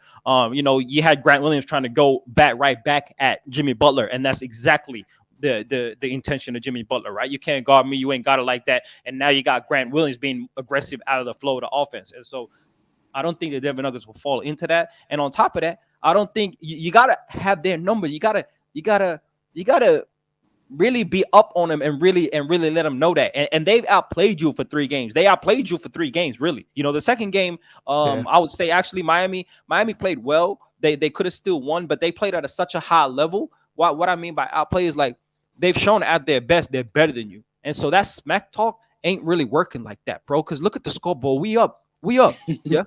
you had Grant Williams trying to go right back at Jimmy Butler, and that's exactly the intention of Jimmy Butler, right? You can't guard me. You ain't got it like that. And now you got Grant Williams being aggressive out of the flow of the offense. And so I don't think the Denver Nuggets will fall into that. And on top of that, I don't think you got to have their number. You got to really be up on them and really let them know that. And they've outplayed you for 3 games. They outplayed you for 3 games, really. The second game, I would say actually Miami played well. They could have still won, but they played at such a high level. What I mean by outplay is like they've shown at their best they're better than you. And so that smack talk ain't really working like that, bro. Because look at the scoreboard. We up. Yeah,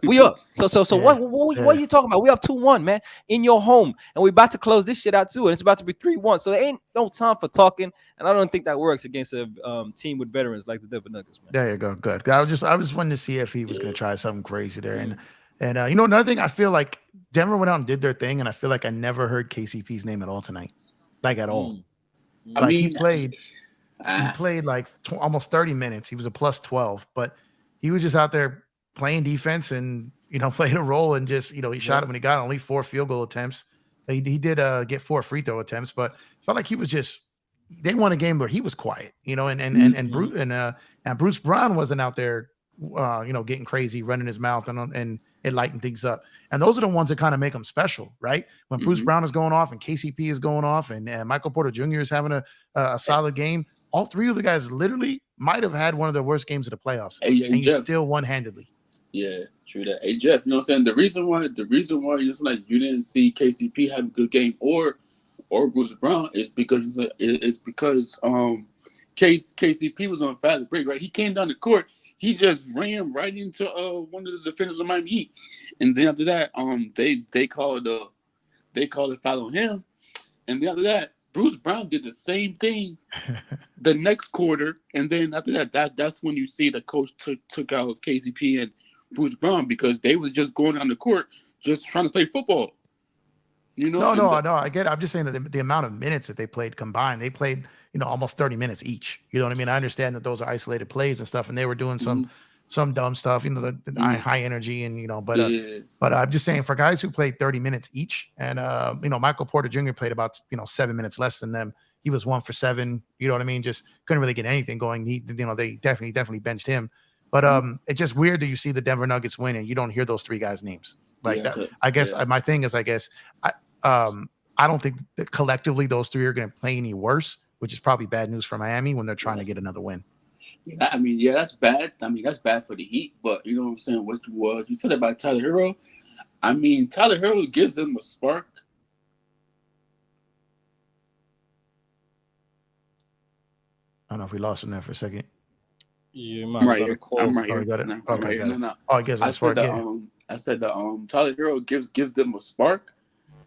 we up. So what are you talking about? We up 2-1, man, in your home. And we're about to close this shit out too. And it's about to be 3-1. So there ain't no time for talking. And I don't think that works against a team with veterans like the Denver Nuggets, man. There you go. Good. I was wanting to see if he was going to try something crazy there. And another thing, I feel like Denver went out and did their thing. And I feel like I never heard KCP's name at all tonight. Like at all. I mean, he played like almost 30 minutes. He was a plus 12, but he was just out there playing defense and, played a role and just, he shot it when he got only 4 field goal attempts. He did get 4 free throw attempts, but felt like he was just, they won a game where he was quiet, and Bruce Brown wasn't out there, getting crazy, running his mouth and it lightened things up. And those are the ones that kind of make them special, right? When Bruce Brown is going off and KCP is going off and Michael Porter Jr. is having a solid game. All 3 of the guys literally might have had one of their worst games of the playoffs, and you still won-handedly. Yeah, true that. Hey Jeff, you know what I'm saying? The reason why it's like you didn't see KCP have a good game or Bruce Brown is because KCP was on fast break, right? He came down the court, he just ran right into one of the defenders of Miami Heat, and then after that, they called a foul on him, and then after that, Bruce Brown did the same thing the next quarter, and then after that's when you see the coach took out KCP and Bruce Brown because they was just going on the court just trying to play football. No, I get it. I'm just saying that the amount of minutes that they played combined, they played, almost 30 minutes each. You know what I mean? I understand that those are isolated plays and stuff, and they were doing some dumb stuff, the high energy and, but I'm just saying for guys who played 30 minutes each and, Michael Porter Jr. played about, 7 minutes less than them. He was 1 for 7, you know what I mean? Just couldn't really get anything going. They definitely benched him. But it's just weird that you see the Denver Nuggets win and you don't hear those 3 guys' names. Like that. I guess my thing is, I don't think that collectively those 3 are going to play any worse, which is probably bad news for Miami when they're trying to get another win. Yeah, I mean, that's bad. I mean, that's bad for the Heat. But you know what I'm saying? What you said about Tyler Hero, I mean, Tyler Hero gives them a spark don't know if we lost him there for a second. You I'm might right have got a here. call. I'm right Oh, here. you got it. No, I'm Okay, right here. got No, it. no. Oh, I guess I that's said smart. that. Yeah. I said that. Tyler Hero gives them a spark,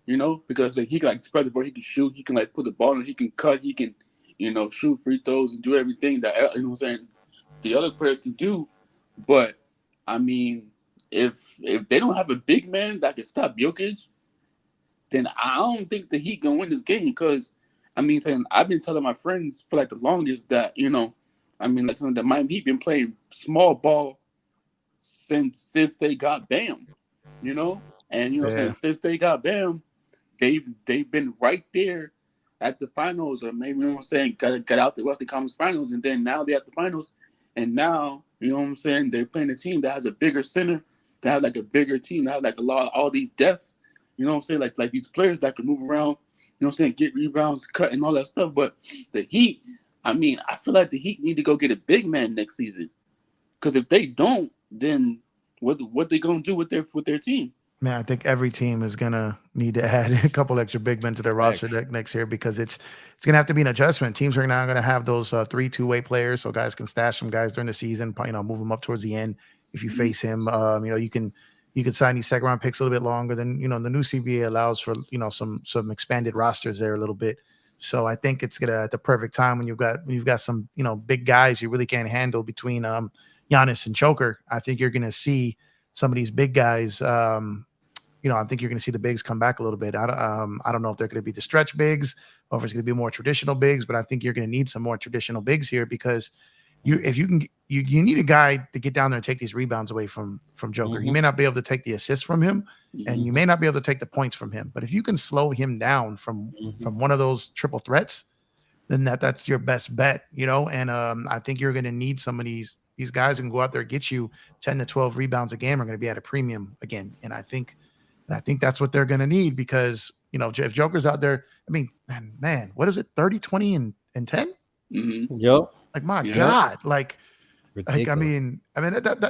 you know, because like he can like spread the ball, he can shoot, he can like put the ball in, he can cut, he can, you know, shoot free throws and do everything that you know what I'm saying the other players can do. But I mean, if they don't have a big man that can stop Jokic, then I don't think that he can win this game. Because I mean, I've been telling my friends for like the longest that you know, I mean, like that Miami Heat been playing small ball since they got Bam, you know, and you know, what I'm saying Yeah. since they got Bam, they've been right there at the finals, or maybe you know what I'm saying, got out the Western Conference Finals, and then now they're at the finals, and now you know what I'm saying, they're playing a team that has a bigger center, that have like a bigger team, that have like a lot all these depths, you know what I'm saying, like these players that can move around, you know what I'm saying, get rebounds, cut, and all that stuff. But the Heat, I mean, I feel like the Heat need to go get a big man next season, because if they don't, then what they gonna do with their team? Man, I think every team is gonna need to add a couple extra big men to their roster Facts. next year because it's gonna have to be an adjustment. Teams are now gonna have those 3 two-way players, so guys can stash some guys during the season. You know, move them up towards the end. If you face him, you know, you can sign these second round picks a little bit longer than you know. The new CBA allows for you know some expanded rosters there a little bit. So I think it's gonna at the perfect time when you've got some you know big guys you really can't handle between Giannis and Joker. I think you're gonna see some of these big guys. You know, I think you're going to see the bigs come back a little bit. I don't know if they're going to be the stretch bigs or if it's going to be more traditional bigs, but I think you're going to need some more traditional bigs here because you need a guy to get down there and take these rebounds away from Joker. You may not be able to take the assists from him, and you may not be able to take the points from him. But if you can slow him down from one of those triple threats, then that's your best bet, you know. And I think you're going to need some of these guys who can go out there and get you 10 to 12 rebounds a game are going to be at a premium again. And I think that's what they're going to need because, you know, if Joker's out there, I mean, man, what is it? 30, 20 and 10? Yep. Like, my God, like, Ridiculous. I mean,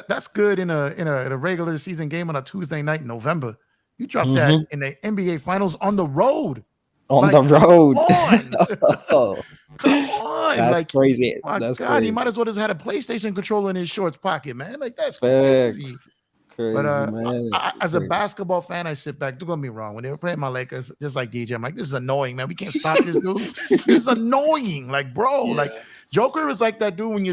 that's good in a regular season game on a Tuesday night in November. You drop that in the NBA finals on the road. On the road. Come on. That's like, crazy. My That's God, crazy. he might as well just had a PlayStation controller in his shorts pocket, man. Like, that's crazy. Crazy, But man. as a basketball fan, I sit back. Don't get me wrong. When they were playing my Lakers, just like DJ, I'm like, this is annoying, man. We can't stop this dude. This is annoying. Like, bro, like Joker is like that dude when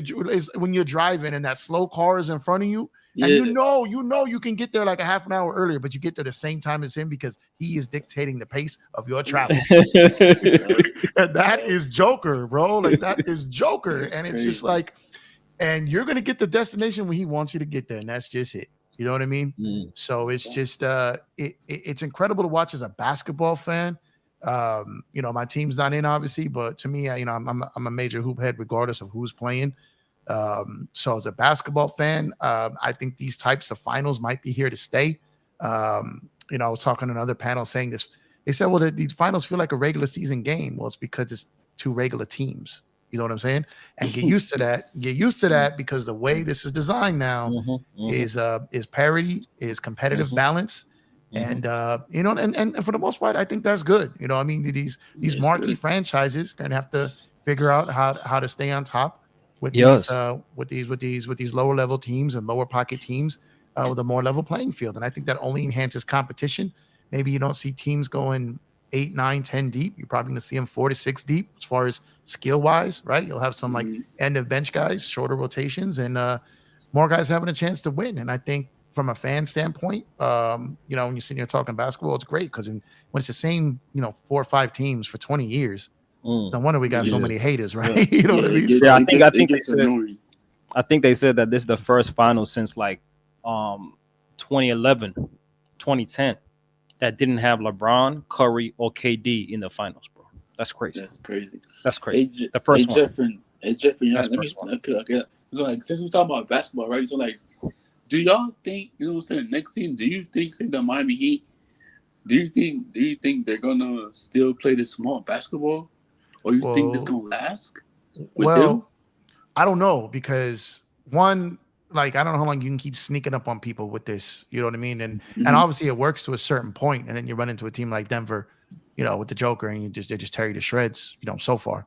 you're driving and that slow car is in front of you. And you know you can get there like a half an hour earlier, but you get there the same time as him because he is dictating the pace of your travel. And that is Joker, bro. Like, that is Joker. And it's just like, and you're gonna get the destination when he wants you to get there, and that's just it. You know what I mean? So it's just it's incredible to watch as a basketball fan. You know, my team's not in, obviously, but to me, you know, I'm a major hoop head regardless of who's playing. So as a basketball fan, I think these types of finals might be here to stay. You know, I was talking on another panel saying this. They said, well, these finals feel like a regular season game. Well, it's because it's two regular teams. You know what I'm saying? And get used to that. Get used to that because the way this is designed now is parity, is competitive balance. And you know, and for the most part, I think that's good. You know, I mean, these marquee franchises are gonna have to figure out how to stay on top with these lower level teams and lower pocket teams with a more level playing field. And I think that only enhances competition. Maybe you don't see teams going 8, 9, 10 deep. You're probably going to see them 4 to 6 deep as far as skill wise, right? You'll have some like end of bench guys, shorter rotations, and more guys having a chance to win. And I think from a fan standpoint, you know, when you're sitting here talking basketball, it's great because when it's the same, you know, 4 or 5 teams for 20 years, no wonder we got so many haters, right? You know what I mean? Yeah, I think they said that this is the first final since like 2011, 2010 that didn't have LeBron, Curry, or KD in the finals, bro. That's crazy. That's crazy. The first one. Jeffrey, let me so like since we're talking about basketball, right? So like, do y'all think, you know what I'm saying, next team, do you think, say the Miami Heat, do you think they're gonna still play this small basketball? Or you think this gonna last? Them? I don't know because one, like, I don't know how long you can keep sneaking up on people with this. You know what I mean? And obviously it works to a certain point, and then you run into a team like Denver, you know, with the Joker, and they just tear you to shreds, you know, so far.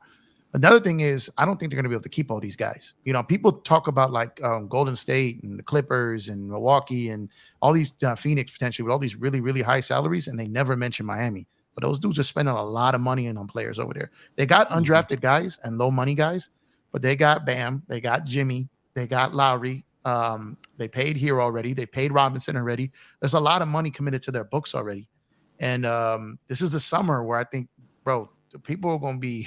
Another thing is, I don't think they're going to be able to keep all these guys. You know, people talk about like Golden State and the Clippers and Milwaukee and all these Phoenix potentially with all these really, really high salaries, and they never mention Miami. But those dudes are spending a lot of money on players over there. They got undrafted guys and low money guys, but they got Bam, they got Jimmy, they got Lowry. They paid here already. They paid Robinson already. There's a lot of money committed to their books already. And this is the summer where I think, bro, people are gonna be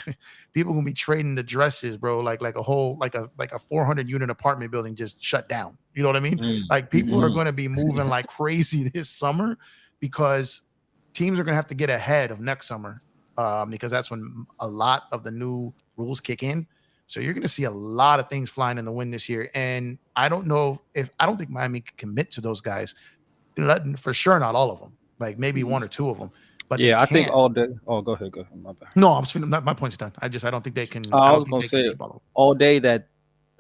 trading the dresses, bro, like a whole like a 400 unit apartment building just shut down. You know what I mean? Like people are gonna be moving like crazy this summer because teams are gonna have to get ahead of next summer because that's when a lot of the new rules kick in. So you're gonna see a lot of things flying in the wind this year. And I don't think Miami can commit to those guys. For sure, not all of them. Like maybe one or two of them. But yeah, I think all day. Oh, go ahead. My bad. No, my point's done. I don't think they can. I was gonna say all day that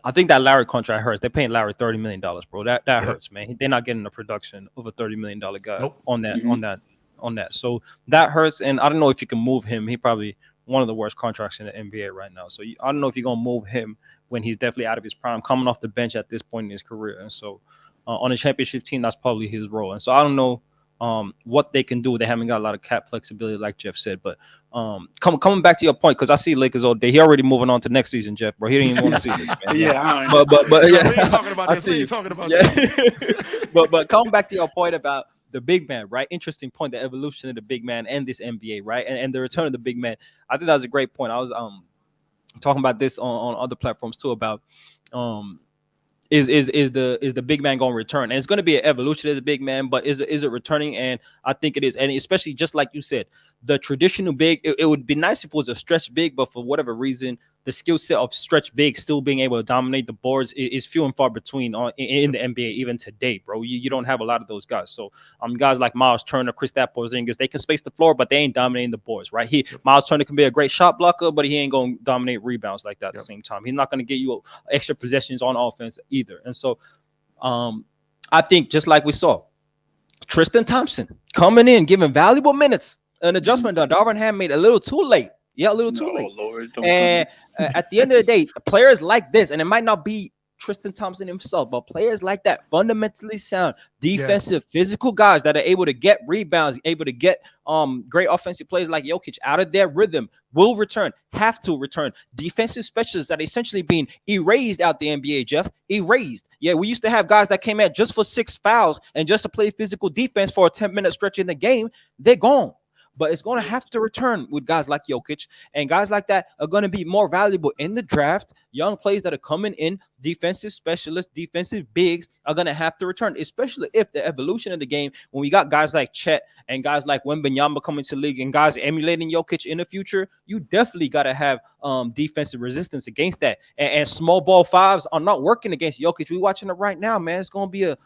I think that Larry contract hurts. They're paying Larry $30 million, bro. That hurts, man. They're not getting the production of a $30 million guy on that. So that hurts. And I don't know if you can move him. He probably one of the worst contracts in the NBA right now. So I don't know if you're gonna move him when he's definitely out of his prime, coming off the bench at this point in his career. And so on a championship team, that's probably his role. And so I don't know what they can do. They haven't got a lot of cap flexibility, like Jeff said. But coming back to your point, because I see Lakers all day. He already moving on to next season, Jeff, bro. He didn't even want to see this, man. Yeah, but yeah, we ain't talking about this. We ain't talking about that. but coming back to your point about the big man, right? Interesting point, the evolution of the big man and this NBA, right? And the return of the big man. I think that was a great point. I was talking about this on other platforms too about is the big man going to return? And it's going to be an evolution of the big man, but is it returning? And I think it is. And especially just like you said, the traditional big, it would be nice if it was a stretch big, but for whatever reason, the skill set of stretch big still being able to dominate the boards is few and far between in the NBA even today, bro. You don't have a lot of those guys. So guys like Miles Turner, Kristaps Porzingis, they can space the floor, but they ain't dominating the boards, right? Miles Turner can be a great shot blocker, but he ain't going to dominate rebounds like that at the same time. He's not going to get you extra possessions on offense either. And so I think just like we saw, Tristan Thompson coming in, giving valuable minutes. An adjustment that Darvin Ham made a little too late. Yeah, a little too late. Lord, and at the end of the day, players like this, and it might not be Tristan Thompson himself, but players like that, fundamentally sound, defensive, physical guys that are able to get rebounds, able to get great offensive players like Jokic out of their rhythm, will return, have to return. Defensive specialists that are essentially being erased out the NBA, Jeff, erased. Yeah, we used to have guys that came out just for 6 fouls and just to play physical defense for a 10-minute stretch in the game. They're gone. But it's going to have to return with guys like Jokic, and guys like that are going to be more valuable in the draft. Young players that are coming in, defensive specialists, defensive bigs, are going to have to return, especially if the evolution of the game, when we got guys like Chet and guys like Wembanyama coming to the league and guys emulating Jokic in the future, you definitely got to have defensive resistance against that. And small ball fives are not working against Jokic. We're watching it right now, man. It's going to be a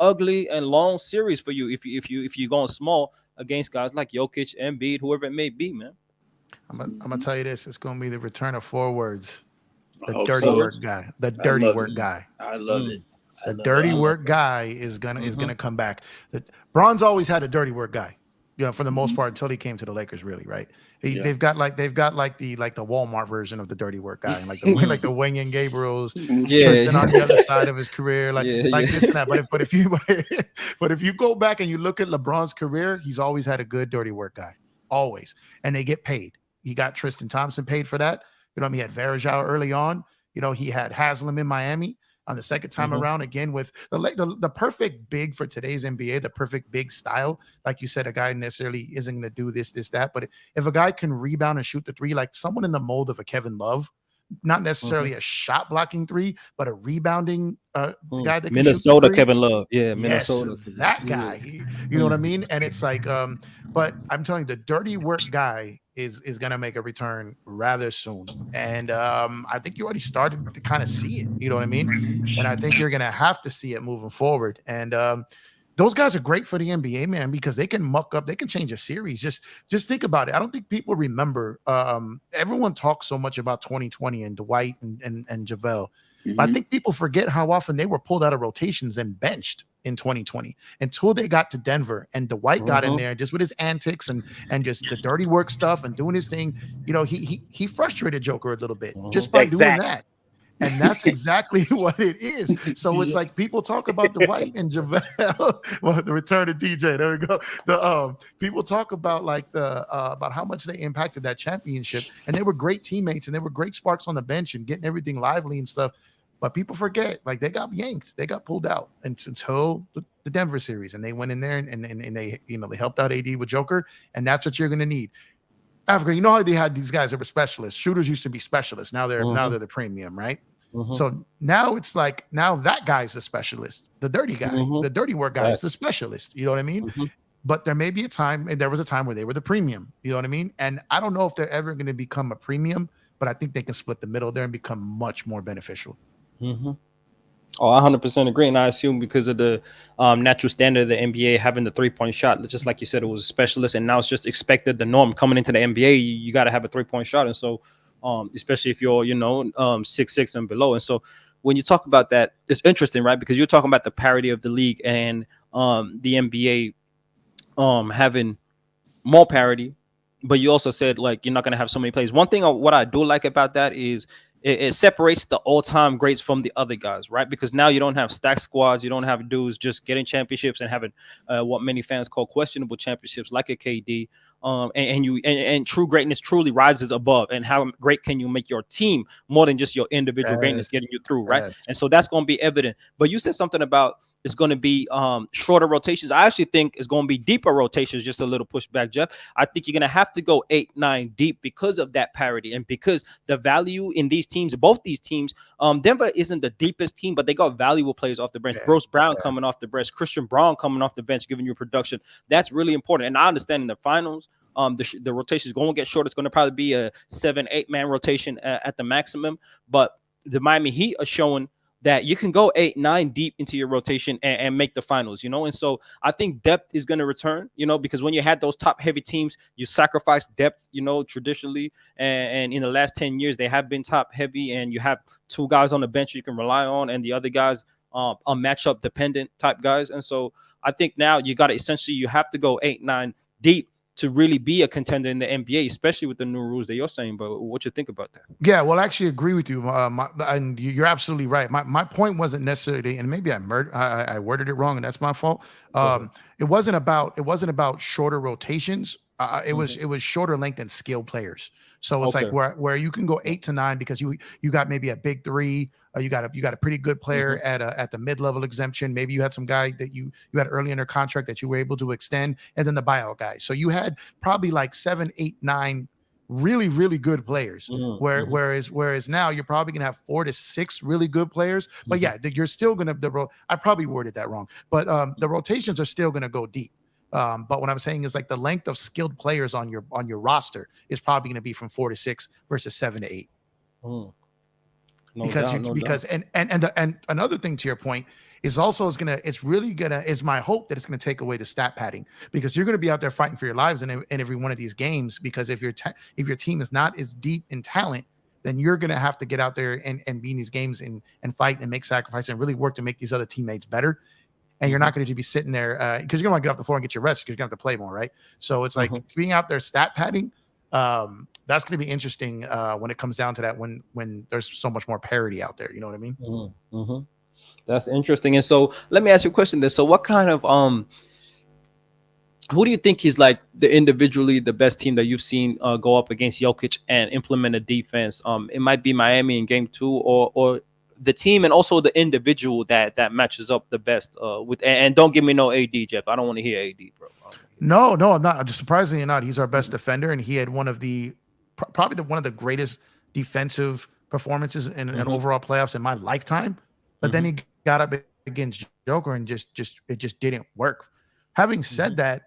ugly and long series for you if you're going small against guys like Jokic, Embiid, whoever it may be, man. I'm gonna tell you this: it's gonna be the return of forwards, the dirty work guy, the dirty work guy. I love it. The dirty work guy is gonna come back. Bron's always had a dirty work guy, you know, for the most part until he came to the Lakers, really, right? They've got like the Walmart version of the dirty work guy, and like the Wayne and Gabriels, Tristan on the other side of his career, this and that. But if you go back and you look at LeBron's career, he's always had a good dirty work guy, always, and they get paid. He got Tristan Thompson paid for that. You know, he had Varejao early on. You know, he had Haslam in Miami. On the second time around, again with the perfect big for today's NBA, the perfect big style. Like you said, a guy necessarily isn't going to do this, that. But if a guy can rebound and shoot the three, like someone in the mold of a Kevin Love, not necessarily a shot blocking three, but a rebounding guy that can Minnesota shoot Kevin Love. Yeah, Minnesota. Yes, that guy. You know what I mean? And it's like, but I'm telling you, the dirty work guy is gonna make a return rather soon. And I think you already started to kind of see it, you know what I mean? And I think you're gonna have to see it moving forward. And those guys are great for the NBA, man, because they can muck up, they can change a series. Just think about it. I don't think people remember. Everyone talks so much about 2020 and Dwight and JaVale. But I think people forget how often they were pulled out of rotations and benched in 2020 until they got to Denver and Dwight got in Mhm. there just with his antics and just the dirty work stuff and doing his thing. You know, he frustrated Joker a little bit just by doing Exactly. that. And that's exactly what it is. So it's Yeah. like people talk about Dwight and JaVale. Well, the return of DJ. There we go. The people talk about like the about how much they impacted that championship, and they were great teammates and they were great sparks on the bench and getting everything lively and stuff. But people forget, like they got yanked, they got pulled out until the Denver series, and they went in there and they they helped out AD with Joker, and that's what you're gonna need. Africa, you know how they had these guys that were specialists. Shooters used to be specialists. Now they're the premium, right? Mhm. So now it's like now that guy's the specialist, the dirty guy, Mhm. the dirty work guy is the Facts. specialist. You know what I mean? Mhm. But there may be a time, and there was a time where they were the premium. You know what I mean? And I don't know if they're ever going to become a premium, but I think they can split the middle there and become much more beneficial. Mhm. Oh, I 100% agree, and I assume because of the natural standard of the NBA having the 3-point shot, just like you said, it was a specialist, and now it's just expected. The norm coming into the NBA, you got to have a 3-point shot, and so especially if you're 6'6" and below, and so when you talk about that, it's interesting, right? Because you're talking about the parity of the league and the NBA having more parity, but you also said like you're not going to have so many players. One thing what I do like about that is it separates the all-time greats from the other guys, right? Because now you don't have stacked squads, you don't have dudes just getting championships and having what many fans call questionable championships, like a KD. And true greatness truly rises above. And how great can you make your team more than just your individual greatness Yes, getting you through, right? yes. And so that's going to be evident. But you said something about it's going to be shorter rotations. I actually think it's going to be deeper rotations. Just a little pushback, Jeff. I think you're going to have to go 8, 9 deep because of that parity and because the value in these teams, both these teams. Denver isn't the deepest team, but they got valuable players off the bench. Yeah, Bruce Brown yeah. coming off the bench, Christian Braun coming off the bench, giving you production. That's really important. And I understand in the finals, the rotation is going to get short. It's going to probably be a 7, 8 man rotation at the maximum. But the Miami Heat are showing that you can go 8, 9 deep into your rotation and make the finals, and so I think depth is going to return, because when you had those top heavy teams, you sacrifice depth, traditionally, and in the last 10 years they have been top heavy, and you have 2 guys on the bench you can rely on, and the other guys are matchup dependent type guys, and so I think now you got to essentially you have to go 8, 9 deep to really be a contender in the NBA, especially with the new rules that you're saying. But what you think about that? Yeah, well, I actually agree with you, and you're absolutely right. My point wasn't necessarily, and maybe I worded it wrong, and that's my fault. It wasn't about shorter rotations. It was shorter length and skilled players. So it's like Okay. where you can go 8 to 9 because you got maybe a big 3, you got a pretty good player at the mid-level exemption. Maybe you had some guy that you had early in their contract that you were able to extend, and then the buyout guy. So you had probably like 7, 8, 9 really, really good players. Whereas now you're probably gonna have 4 to 6 really good players. But yeah, you're still gonna I probably worded that wrong, but the rotations are still gonna go deep. But what I'm saying is like the length of skilled players on your roster is probably going to be from 4 to 6 versus 7 to 8. No Because doubt, no doubt. and another thing to your point is also it's my hope that it's going to take away the stat padding, because you're going to be out there fighting for your lives in every one of these games, because if your team is not as deep in talent, then you're going to have to get out there and be in these games and fight and make sacrifices and really work to make these other teammates better. And you're not going to be sitting there because you're going to want to get off the floor and get your rest because you're going to have to play more, right? So it's like being out there stat padding. That's going to be interesting when it comes down to that, when there's so much more parity out there. You know what I mean? That's interesting. And so let me ask you a question there. So what kind of who do you think is like individually the best team that you've seen go up against Jokic and implement a defense? It might be Miami in game 2 or the team, and also the individual that matches up the best with. And don't give me no AD, Jeff. I don't want to hear AD, bro. No, I'm not. Just surprisingly not. He's our best defender, and he had one of the probably one of the greatest defensive performances in an overall playoffs in my lifetime. But then he got up against Joker and just it just didn't work. Having said that,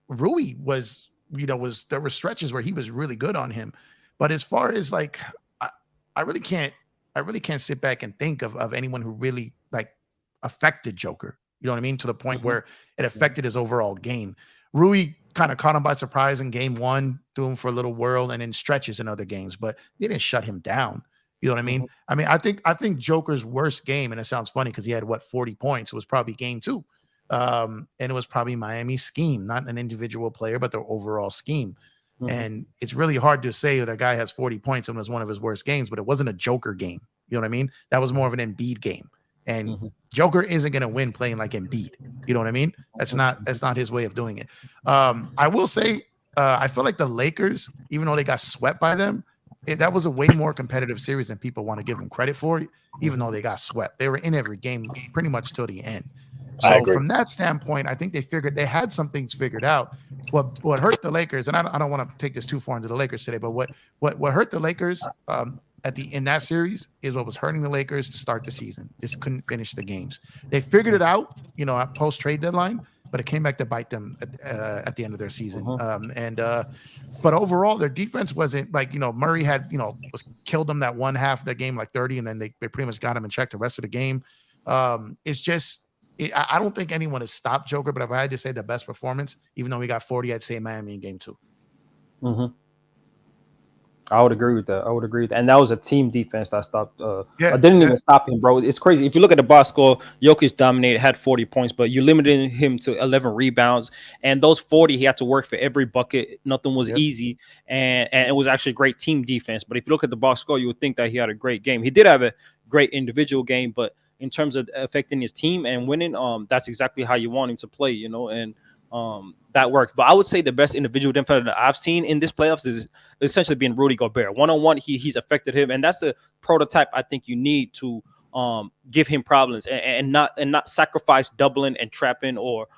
Rui was there were stretches where he was really good on him, but as far as like I really can't sit back and think of anyone who really like affected Joker. You know what I mean? To the point where it affected his overall game. Rui kind of caught him by surprise in game 1, threw him for a little whirl, and in stretches in other games, but they didn't shut him down. You know what I mean? I mean, I think Joker's worst game, and it sounds funny because he had 40 points. It was probably game 2. And it was probably Miami's scheme, not an individual player, but their overall scheme. And it's really hard to say that guy has 40 points and was one of his worst games, but it wasn't a Joker game. You know what I mean? That was more of an Embiid game. And Joker isn't going to win playing like Embiid. You know what I mean? That's not his way of doing it. I will say, I feel like the Lakers, even though they got swept by them, that was a way more competitive series than people want to give them credit for, even though they got swept. They were in every game pretty much till the end. So from that standpoint, I think they had some things figured out. What hurt the Lakers, and I don't want to take this too far into the Lakers today, but what hurt the Lakers in that series is what was hurting the Lakers to start the season. Just couldn't finish the games. They figured it out, at post trade deadline, but it came back to bite them at the end of their season. But overall, their defense wasn't like, Murray had, killed them that one half of the game, like 30, and then they pretty much got him in check the rest of the game. It's just, I don't think anyone has stopped Joker, but if I had to say the best performance, even though we got 40, I'd say Miami in game 2. I would agree with that. And that was a team defense that stopped. I didn't even stop him, bro. It's crazy. If you look at the box score, Jokic dominated, had 40 points, but you limited him to 11 rebounds. And those 40, he had to work for every bucket. Nothing was easy. And it was actually a great team defense. But if you look at the box score, you would think that he had a great game. He did have a great individual game, but in terms of affecting his team and winning, that's exactly how you want him to play, and that works. But I would say the best individual defender that I've seen in this playoffs is essentially being Rudy Gobert. One-on-one, he's affected him, and that's a prototype I think you need to give him problems and not sacrifice doubling and trapping or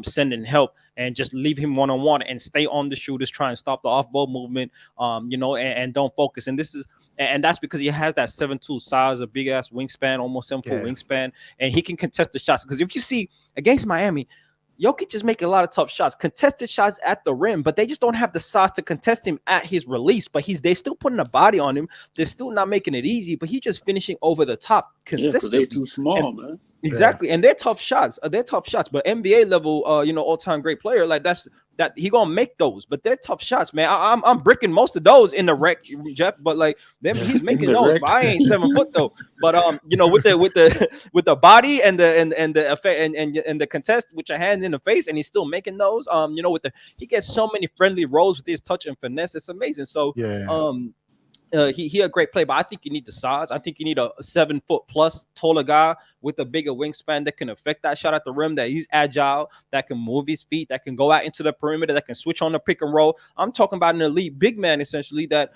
sending help, and just leave him one-on-one and stay on the shooters, try and stop the off-ball movement, and don't focus. And that's because he has that 7'2" size, a big-ass wingspan, almost 7-foot wingspan, and he can contest the shots. Because if you see against Miami, Jokic is making a lot of tough shots, contested shots at the rim, but they just don't have the size to contest him at his release. But they're still putting a body on him. They're still not making it easy, but he's just finishing over the top consistently. They're too small, man. Exactly, and they're tough shots. But NBA level, all-time great player, like that he gonna make those, but they're tough shots, man. I'm bricking most of those in the rec, Jeff, but like them, he's making those. But I ain't 7 foot though. But with the body and the effect and the contest with your hand in the face, and he's still making those. He gets so many friendly rolls with his touch and finesse. It's amazing. So he a great play, but I think you need the size. I think you need a 7 foot plus taller guy with a bigger wingspan that can affect that shot at the rim, that he's agile, that can move his feet, that can go out into the perimeter, that can switch on the pick and roll. I'm talking about an elite big man, essentially, that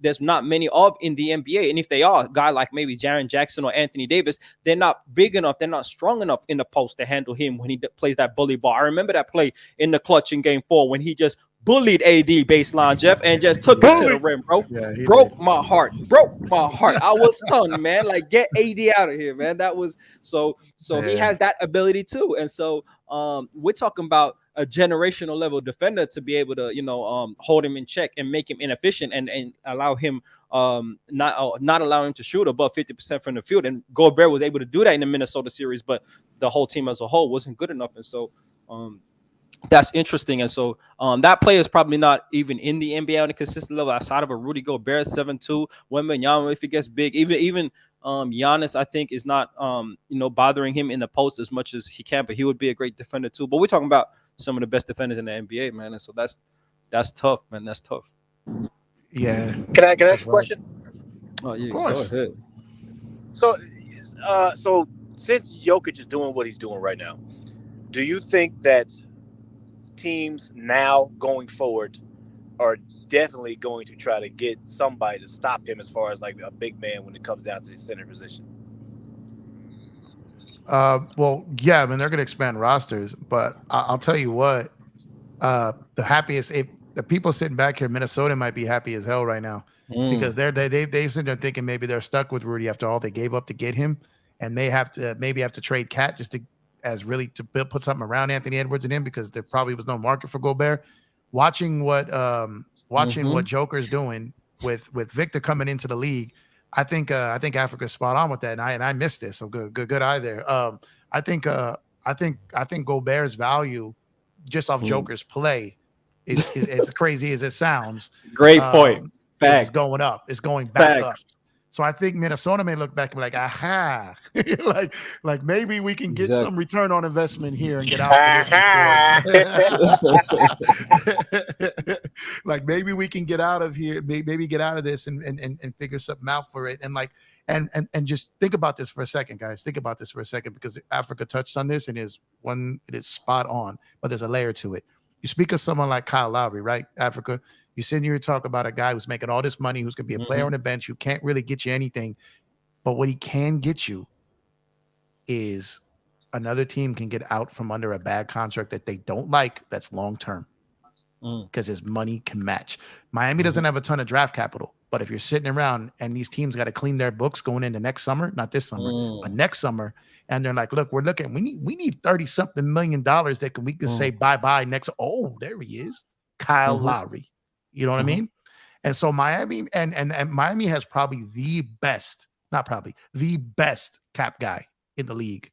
there's not many of in the NBA. And if they are, a guy like maybe Jaren Jackson or Anthony Davis, they're not big enough, they're not strong enough in the post to handle him when he plays that bully ball. I remember that play in the clutch in game 4 when he just bullied AD baseline, Jeff, and just took it to the rim, bro. Broke my heart. I was telling, man, like, get AD out of here, man. That was so he has that ability too. And so we're talking about a generational level defender to be able to, hold him in check and make him inefficient and allow him not allow him to shoot above 50% from the field. And Gobert was able to do that in the Minnesota series, but the whole team as a whole wasn't good enough. And so that's interesting. And so that player is probably not even in the NBA on a consistent level outside of a Rudy Gobert, 7'2", Wembanyama if he gets big. Even Giannis, I think, is not bothering him in the post as much as he can, but he would be a great defender too. But we're talking about some of the best defenders in the NBA, man. And so that's tough, man. That's tough. Yeah. Can I ask a question? Oh yeah, of course. Go ahead. So since Jokic is doing what he's doing right now, do you think that teams now going forward are definitely going to try to get somebody to stop him as far as like a big man when it comes down to the center position? Well, yeah, I mean, they're going to expand rosters, but I'll tell you what, the happiest, if the people sitting back here, Minnesota might be happy as hell right now because they sit there thinking maybe they're stuck with Rudy after all they gave up to get him, and they have to trade Cat just to put something around Anthony Edwards and him because there probably was no market for Gobert. Watching what Joker's doing with Victor coming into the league, I think Africa's spot on with that, and I missed this. So good eye there. I think Gobert's value just off Joker's play is as crazy as it sounds. Great point. It's going up. It's going back up. So I think Minnesota may look back and be like, aha, like maybe we can get some return on investment here and get out for this. Like maybe we can get out of here, maybe get out of this and figure something out for it. And like, and just think about this for a second, guys. Think about this for a second, because Africa touched on this and it is spot on, but there's a layer to it. You speak of someone like Kyle Lowry, right? Africa. You sit here and talk about a guy who's making all this money, who's going to be a player on the bench, who can't really get you anything. But what he can get you is another team can get out from under a bad contract that they don't like, that's long-term, because his money can match. Miami doesn't have a ton of draft capital, but if you're sitting around and these teams got to clean their books going into next summer, not this summer, but next summer, and they're like, look, we need $30-something million that we can say bye-bye next. Oh, there he is, Kyle Lowry. You know what I mean? And so Miami and Miami has probably the best cap guy in the league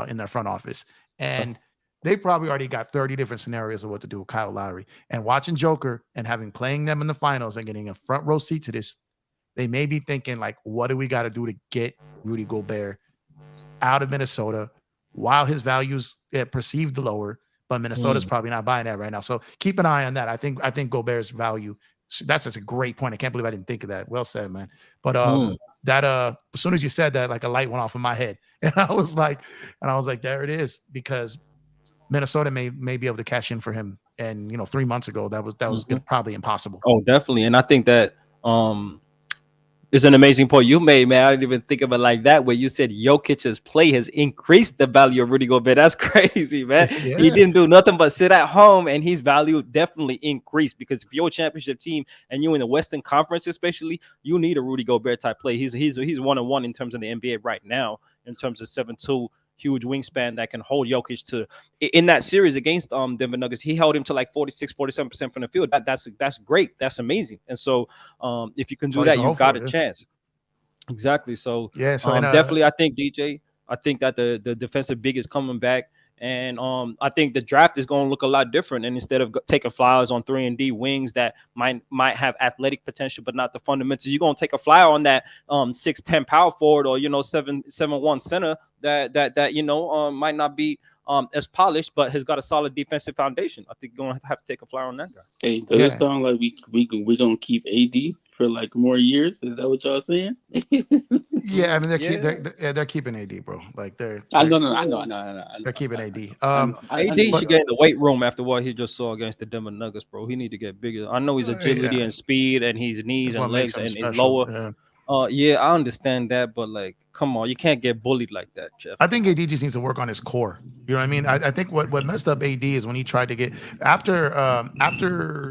in their front office. And they probably already got 30 different scenarios of what to do with Kyle Lowry. And watching Joker and playing them in the finals and getting a front row seat to this, they may be thinking like, what do we got to do to get Rudy Gobert out of Minnesota while his values perceived lower, but Minnesota's probably not buying that right now. So keep an eye on that. I think Gobert's value, that's just a great point. I can't believe I didn't think of that. Well said, man. But that as soon as you said that, like a light went off in my head. And I was like, there it is, because Minnesota may be able to cash in for him. And 3 months ago, that was probably impossible. Oh, definitely. And I think that it's an amazing point you made, man. I didn't even think of it like that, where you said Jokic's play has increased the value of Rudy Gobert. That's crazy, man. Yeah. He didn't do nothing but sit at home, and his value definitely increased, because if you're a championship team and you're in the Western Conference especially, you need a Rudy Gobert type play. He's 1-on-1 in terms of the NBA right now, in terms of 7'2", huge wingspan that can hold Jokic to. In that series against Denver Nuggets, he held him to like 46-47% from the field. That's great. That's amazing. And so if you can do that, you've got a chance. Exactly. So yeah. So definitely, I think DJ. I think that the defensive big is coming back. And I think the draft is going to look a lot different. And instead of taking flyers on 3-and-D wings that might have athletic potential but not the fundamentals, you're going to take a flyer on that 6'10" power forward, or 7'1" center that might not be as polished but has got a solid defensive foundation. I think you're going to have to take a flyer on that guy. Hey, does it sound like we're going to keep AD for like more years? Is that what y'all saying? Yeah, I mean they're keeping AD, bro. Like I know. They're keeping AD. AD should get in the weight room after what he just saw against the Denver Nuggets, bro. He need to get bigger. I know he's agility and speed, and his knees and legs and his lower. Yeah. I understand that, but like, come on, you can't get bullied like that, Jeff. I think AD just needs to work on his core. You know what I mean? I think what messed up AD is when he tried to get after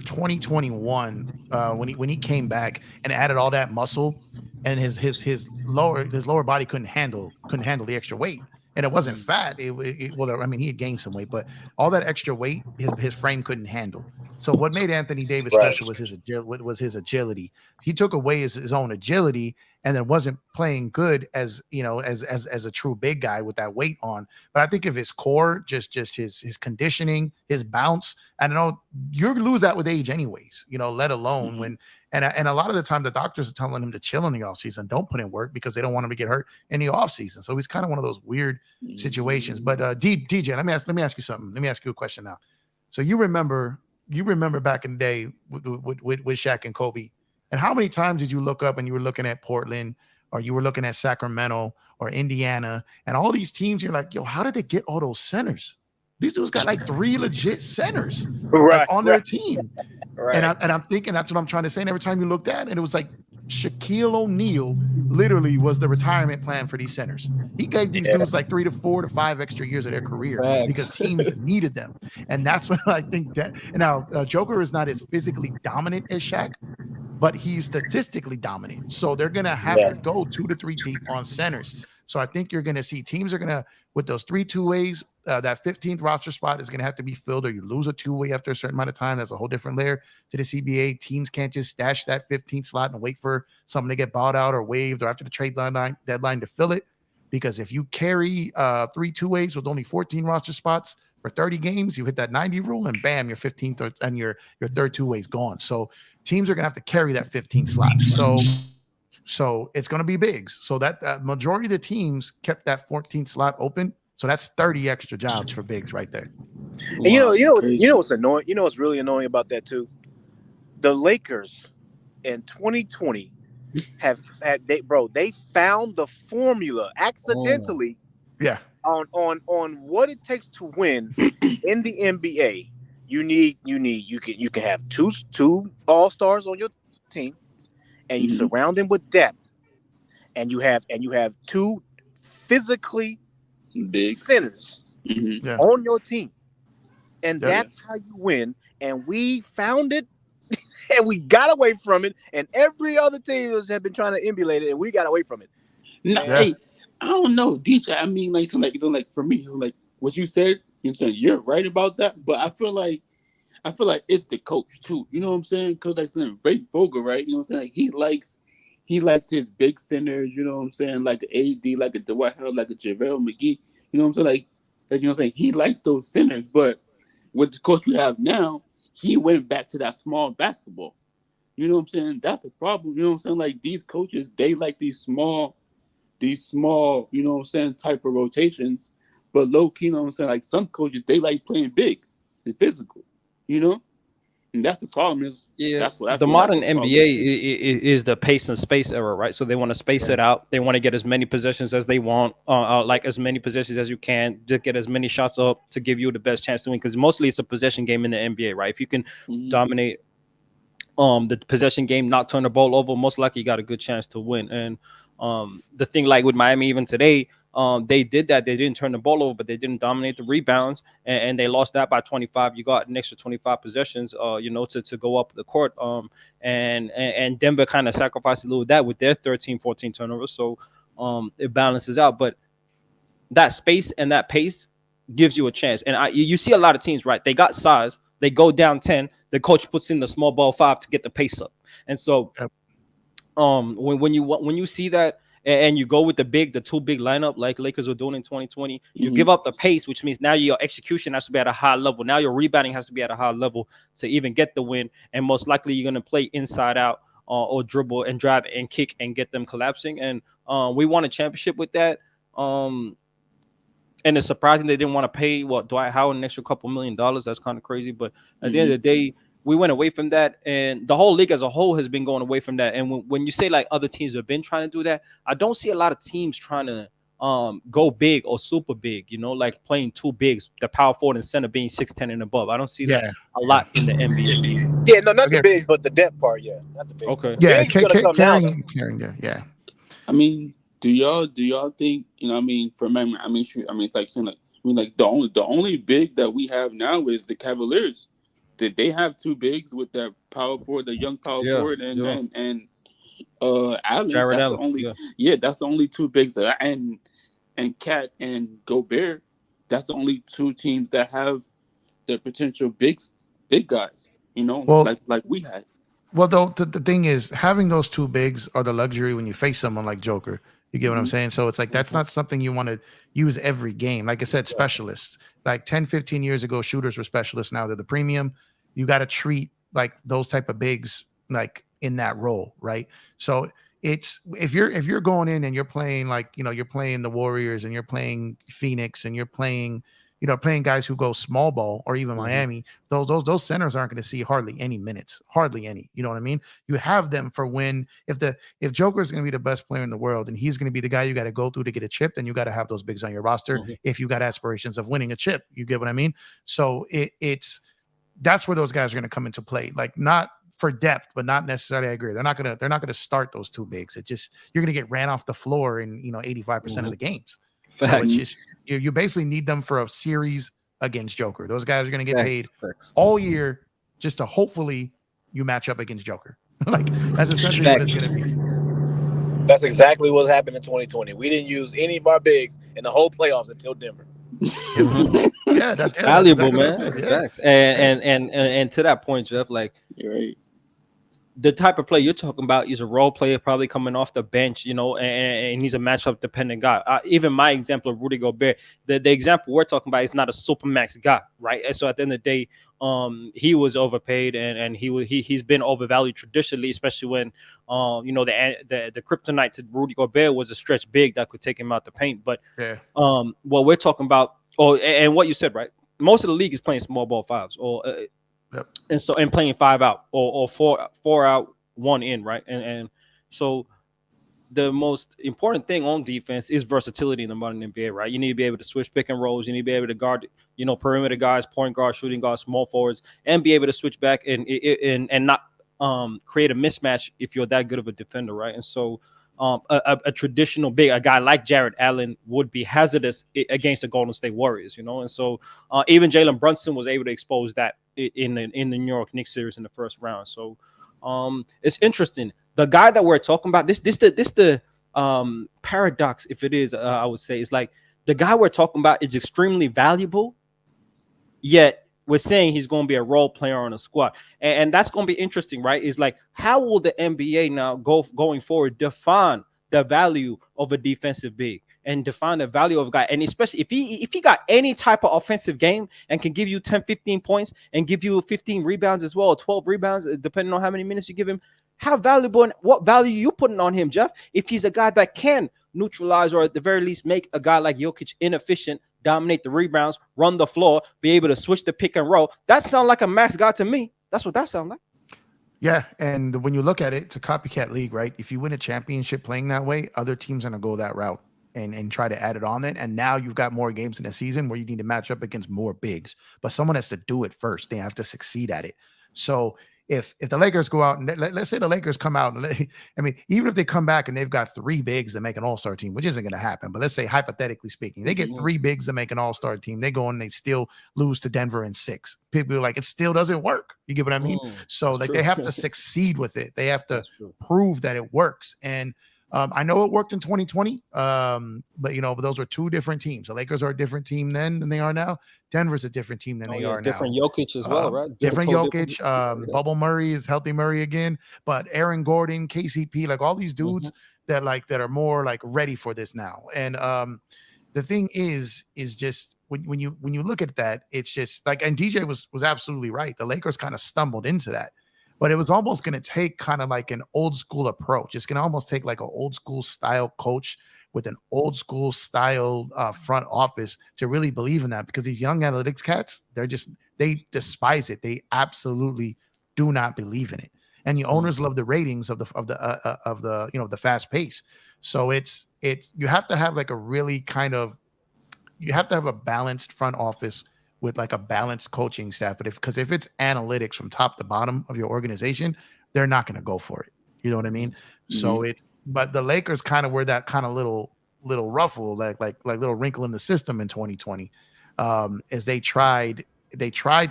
2021, when he came back and added all that muscle, and his lower body couldn't handle the extra weight. And it wasn't fat. He had gained some weight, but all that extra weight, his frame couldn't handle. So what made Anthony Davis special was his agility. He took away his own agility, and then wasn't playing good as a true big guy with that weight on. But I think if his core, just his conditioning, his bounce, I don't know, you lose that with age anyways. Let alone when. And a lot of the time, the doctors are telling him to chill in the offseason. Don't put in work, because they don't want him to get hurt in the offseason. So he's kind of one of those weird situations. But DJ, let me ask you something. Let me ask you a question now. So you remember back in the day with Shaq and Kobe, and how many times did you look up and you were looking at Portland, or you were looking at Sacramento or Indiana, and all these teams, you're like, yo, how did they get all those centers? These dudes got like 3 legit centers on their team. Right. And I'm thinking that's what I'm trying to say. And every time you looked at it, and it was like Shaquille O'Neal literally was the retirement plan for these centers. He gave these dudes like 3 to 4 to 5 extra years of their career because teams needed them. And that's what I think that now Joker is not as physically dominant as Shaq, but he's statistically dominant. So they're going to have to go 2 to 3 deep on centers. So I think you're going to see teams are going to, with those 3 two-ways, that 15th roster spot is going to have to be filled, or you lose a two-way after a certain amount of time. That's a whole different layer to the CBA. Teams can't just stash that 15th slot and wait for something to get bought out or waived or after the trade deadline to fill it. Because if you carry 3 two-ways with only 14 roster spots for 30 games, you hit that 90 rule, and bam, your 15th and your third two-way is gone. So teams are going to have to carry that 15 slot. So So it's going to be bigs. So that majority of the teams kept that 14th slot open. So that's 30 extra jobs for bigs right there. And you know what's annoying? You know what's really annoying about that too? The Lakers in 2020 they found the formula accidentally. Yeah. On what it takes to win in the NBA. You can have two all-stars on your team, and you surround them with depth, and you have two physically big centers Yeah. on your team, and Yeah. that's how you win. And we found it, and we got away from it, and every other team have been trying to emulate it, and we got away from it. No, hey, I don't know, DJ. I mean, like for me, so like what you said, you know what I'm saying, you're right about that. But I feel like it's the coach too. You know what I'm saying? Because like saying Ray Vogel, right? You know what I'm saying? Like, he likes his big centers. You know what I'm saying? Like an AD, like a Dwight Howard, like a JaVale McGee. You know what I'm saying? Like you know what I'm saying? He likes those centers. But with the coach we have now, he went back to that small basketball. You know what I'm saying? That's the problem. You know what I'm saying? Like these coaches, they like these small, you know what I'm saying, type of rotations. But low key, you know what I'm saying? Like some coaches, they like playing big and physical, you know? And that's the problem is that's what I the feel modern like the problem NBA is the pace and space era, right? So they want to space it out. They want to get as many possessions as they want, like as many possessions as you can, to get as many shots up to give you the best chance to win. Because mostly it's a possession game in the NBA, right? If you can dominate the possession game, not turn the ball over, most likely you got a good chance to win. And the thing like with Miami even today, they did that. They didn't turn the ball over, but they didn't dominate the rebounds, and they lost that by 25. You got an extra 25 possessions, to go up the court. And Denver kind of sacrificed a little of that with their 13, 14 turnovers. So it balances out. But that space and that pace gives you a chance. And you see a lot of teams, right? They got size. They go down 10. The coach puts in the small ball 5 to get the pace up. And so when you see that, and you go with the two big lineup like Lakers were doing in 2020, you give up the pace, which means now your execution has to be at a high level. Now your rebounding has to be at a high level to even get the win. And most likely you're going to play inside out or dribble and drive and kick and get them collapsing. And we won a championship with that. And it's surprising they didn't want to pay Dwight Howard an extra couple $1 million. That's kind of crazy. But at the end of the day, we went away from that, and the whole league as a whole has been going away from that. And when you say like other teams have been trying to do that, I don't see a lot of teams trying to go big or super big, like playing two bigs, the power forward and center being 6'10" and above. I don't see that a lot in the NBA. Yeah, no, not the bigs, but the depth part. Yeah, not the bigs. Okay. Yeah, carrying. Yeah. I mean, do y'all think, I mean, for memory, it's like saying like the only big that we have now is the Cavaliers. Did they have two bigs with their power forward, the young power forward, and Allen? Jared That's Allen, the only, that's the only two bigs that and Cat and Gobert. That's the only two teams that have the potential big guys. Like we had. Well, though the thing is, having those two bigs are the luxury when you face someone like Joker. You get what I'm saying? So it's like that's not something you want to use every game. Like I said, specialists. Like 10, 15 years ago, shooters were specialists. Now they're the premium. You got to treat like those type of bigs like in that role, right? So it's if you're going in and you're playing like you're playing the Warriors and you're playing Phoenix and you're playing guys who go small ball or even Miami, those centers aren't going to see hardly any minutes, hardly any. You know what I mean? You have them for when if Joker is going to be the best player in the world and he's going to be the guy you got to go through to get a chip, then you got to have those bigs on your roster if you got aspirations of winning a chip. You get what I mean? So that's where those guys are going to come into play. Like not for depth, but not necessarily. I agree. They're not gonna start those two bigs. It just you're going to get ran off the floor in 85% of the games. So it's just you basically need them for a series against Joker. Those guys are going to get paid all year just to hopefully you match up against Joker. Like that's essentially what it's going to be. That's exactly what happened in 2020. We didn't use any of our bigs in the whole playoffs until Denver. Yeah, that's valuable, exactly man. And to that point, Jeff, like you're right. the type of player you're talking about is a role player, probably coming off the bench, and he's a matchup dependent guy. Even my example of Rudy Gobert, the example we're talking about is not a supermax guy, right? And so at the end of the day, he was overpaid, and he's been overvalued traditionally, especially when the kryptonite to Rudy Gobert was a stretch big that could take him out the paint. But Yeah. what we're talking about, and what you said, right? Most of the league is playing small ball fives, Yep. and playing 5 out or four out, 1 in, right? And so the most important thing on defense is versatility in the modern NBA, right? You need to be able to switch pick and rolls. You need to be able to guard, perimeter guys, point guard, shooting guards, small forwards, and be able to switch back and not create a mismatch if you're that good of a defender, right? And so a traditional big, a guy like Jared Allen would be hazardous against the Golden State Warriors, and so even Jalen Brunson was able to expose that in the New York Knicks series in the first round. So it's interesting. The guy that we're talking about, this the paradox, if it is, I would say, is like the guy we're talking about is extremely valuable, yet we're saying he's going to be a role player on a squad, and that's going to be interesting, right? Is like, how will the NBA now going forward define the value of a defensive big and define the value of a guy, and especially if he got any type of offensive game and can give you 10-15 points and give you 15 rebounds as well, or 12 rebounds, depending on how many minutes you give him. How valuable and what value you putting on him, Jeff? If he's a guy that can neutralize or at the very least make a guy like Jokic inefficient, dominate the rebounds, run the floor, be able to switch the pick and roll, that sounds like a max guy to me. That's what that sounds like. Yeah, and when you look at it, it's a copycat league, right? If you win a championship playing that way, other teams are going to go that route and try to add it on then. And now you've got more games in a season where you need to match up against more bigs, but someone has to do it first. They have to succeed at it. So if the Lakers go out and let's say the Lakers come out and even if they come back and they've got 3 bigs that make an all-star team, which isn't going to happen, but let's say hypothetically speaking, they get 3 bigs that make an all-star team. They go and they still lose to Denver in 6. People are like, it still doesn't work. You get what I mean? So like they have to succeed with it. They have to prove that it works. And I know it worked in 2020, but those were 2 different teams. The Lakers are a different team then than they are now. Denver's a different team than they are different now. Jokic as well, right? Different Jokic. Bubble Murray is healthy Murray again, but Aaron Gordon, KCP, like all these dudes that are more like ready for this now. And the thing is just when you look at that, it's just like, and DJ was absolutely right. The Lakers kind of stumbled into that. But it was almost going to take kind of like an old school approach. It's going to almost take like an old school style coach with an old school style front office to really believe in that, because these young analytics cats, they despise it. They absolutely do not believe in it. And the owners love the ratings of the fast pace. So it's you have to have like a really you have to have a balanced front office with like a balanced coaching staff. But if it's analytics from top to bottom of your organization, they're not going to go for it. You know what I mean? Mm-hmm. So but the Lakers kind of were that kind of little ruffle, like little wrinkle in the system in 2020, as they tried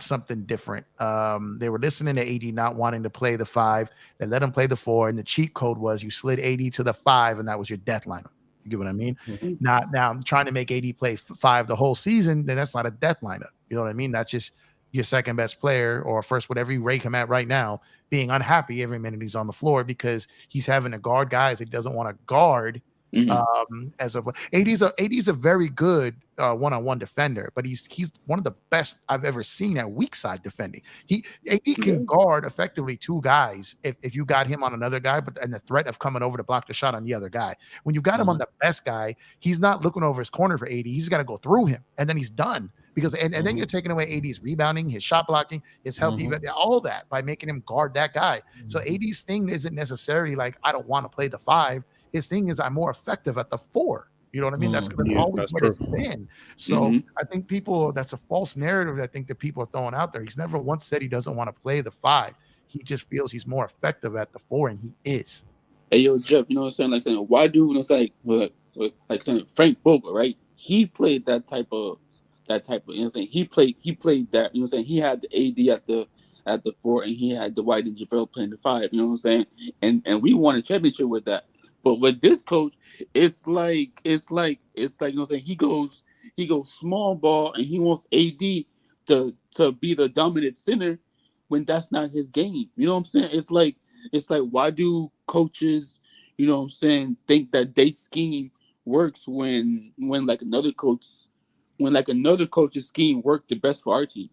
something different. They were listening to AD not wanting to play the 5. They let him play the 4, and the cheat code was you slid AD to the 5, and that was your death lineup. You get what I mean? Mm-hmm. Now I'm trying to make AD play 5 the whole season, then that's not a death lineup. You know what I mean? That's just your second best player or first, whatever you rate him at right now, being unhappy every minute he's on the floor because he's having to guard guys he doesn't want to guard. AD's a very good one-on-one defender, but he's one of the best I've ever seen at weak side defending. AD can guard effectively 2 guys if you got him on another guy, and the threat of coming over to block the shot on the other guy. When you got him on the best guy, he's not looking over his corner for AD. He's got to go through him, and then he's done. Because and then you're taking away AD's rebounding, his shot blocking, his help, all that by making him guard that guy. So AD's thing isn't necessarily like, I don't want to play the 5. His thing is, I'm more effective at the 4. You know what I mean? That's always what it's been. So I think that's a false narrative that I think that people are throwing out there. He's never once said he doesn't want to play the 5. He just feels he's more effective at the 4, and he is. Hey, yo, Jeff, you know what I'm saying? Why do like Frank Vogel, right? He played that type of, you know what I'm saying? He played that, you know what I'm saying? He had the AD at the 4, and he had Dwight and JaVale playing the 5, you know what I'm saying? And we won a championship with that. But with this coach, it's like you know what I'm saying? He goes small ball, and he wants AD to be the dominant center when that's not his game. You know what I'm saying? It's like It's like, why do coaches, you know what I'm saying, think that they scheme works when like another coach's scheme worked the best for our team?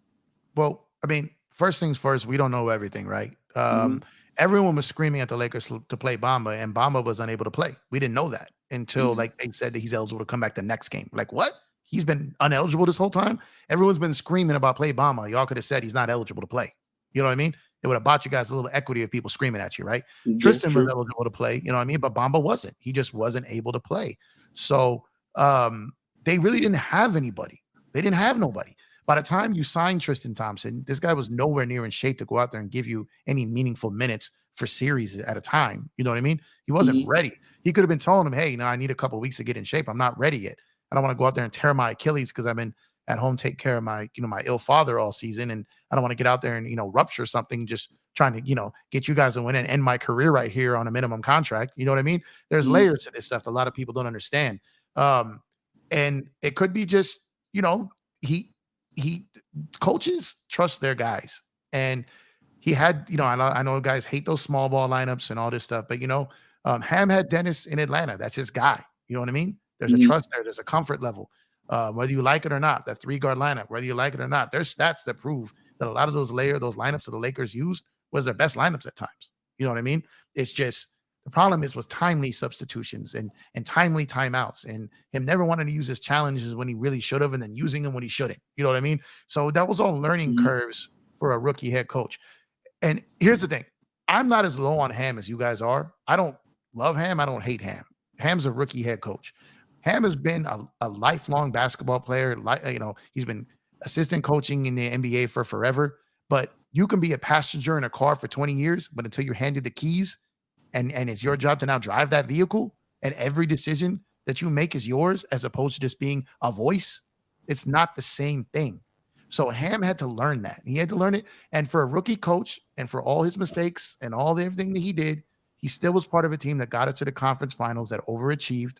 Well, I mean, first things first, we don't know everything, right? Mm-hmm. Everyone was screaming at the Lakers to play Bamba, and Bamba was unable to play. We didn't know that until Mm-hmm. like they said that he's eligible to come back the next game. Like, what? He's been uneligible this whole time. Everyone's been screaming about play Bamba. Y'all could have said he's not eligible to play. You know what I mean? It would have bought you guys a little equity of people screaming at you, right? That's Tristan was true. eligible to play, you know what I mean? But Bamba wasn't. He just wasn't able to play. So they really didn't have anybody. They didn't have nobody. By the time you signed Tristan Thompson, this guy was nowhere near in shape to go out there and give you any meaningful minutes for series at a time. You know what I mean? He wasn't Mhm. ready. He could have been telling him, hey, I need a couple weeks to get in shape. I'm not ready yet. I don't want to go out there and tear my Achilles because I've been at home taking care of my, my ill father all season. And I don't want to get out there and, rupture something just trying to, get you guys to win and end my career right here on a minimum contract. You know what I mean? There's Mhm. layers to this stuff that a lot of people don't understand. And it could be just, he coaches trust their guys. And he had, I know guys hate those small ball lineups and all this stuff, but Ham had Dennis in Atlanta. That's his guy. You know what I mean? There's a Mhm. trust there. There's a comfort level. Whether you like it or not, that 3-guard lineup, whether you like it or not, there's stats that prove that a lot of those lineups that the Lakers used was their best lineups at times. You know what I mean? It's just the problem was timely substitutions and timely timeouts and him never wanting to use his challenges when he really should have and then using them when he shouldn't. You know what I mean? So that was all learning Mhm. curves for a rookie head coach. And here's the thing. I'm not as low on Ham as you guys are. I don't love Ham. I don't hate Ham. Ham's a rookie head coach. Ham has been a lifelong basketball player. He's been assistant coaching in the NBA for forever. But you can be a passenger in a car for 20 years, but until you're handed the keys and it's your job to now drive that vehicle, and every decision that you make is yours as opposed to just being a voice, it's not the same thing. So Ham had to learn that. He had to learn it. And for a rookie coach and for all his mistakes and everything that he did, he still was part of a team that got it to the conference finals, that overachieved.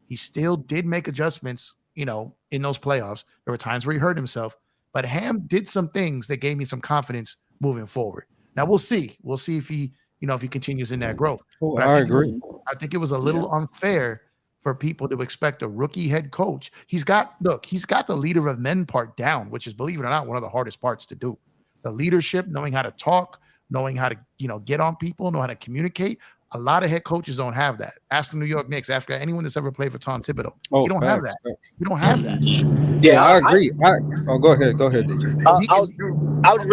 He still did make adjustments, in those playoffs. There were times where he hurt himself, but Ham did some things that gave me some confidence moving forward. Now we'll see. We'll see if he continues in that growth. Oh, But I agree. I think it was a little unfair for people to expect a rookie head coach. He's got the leader of men part down, which is, believe it or not, one of the hardest parts to do. The leadership, knowing how to talk, knowing how to, get on people, know how to communicate. A lot of head coaches don't have that. Ask the New York Knicks, ask anyone that's ever played for Tom Thibodeau. Oh, You don't have facts, that. facts. You don't have that. Yeah, I agree. Go ahead, DJ. I was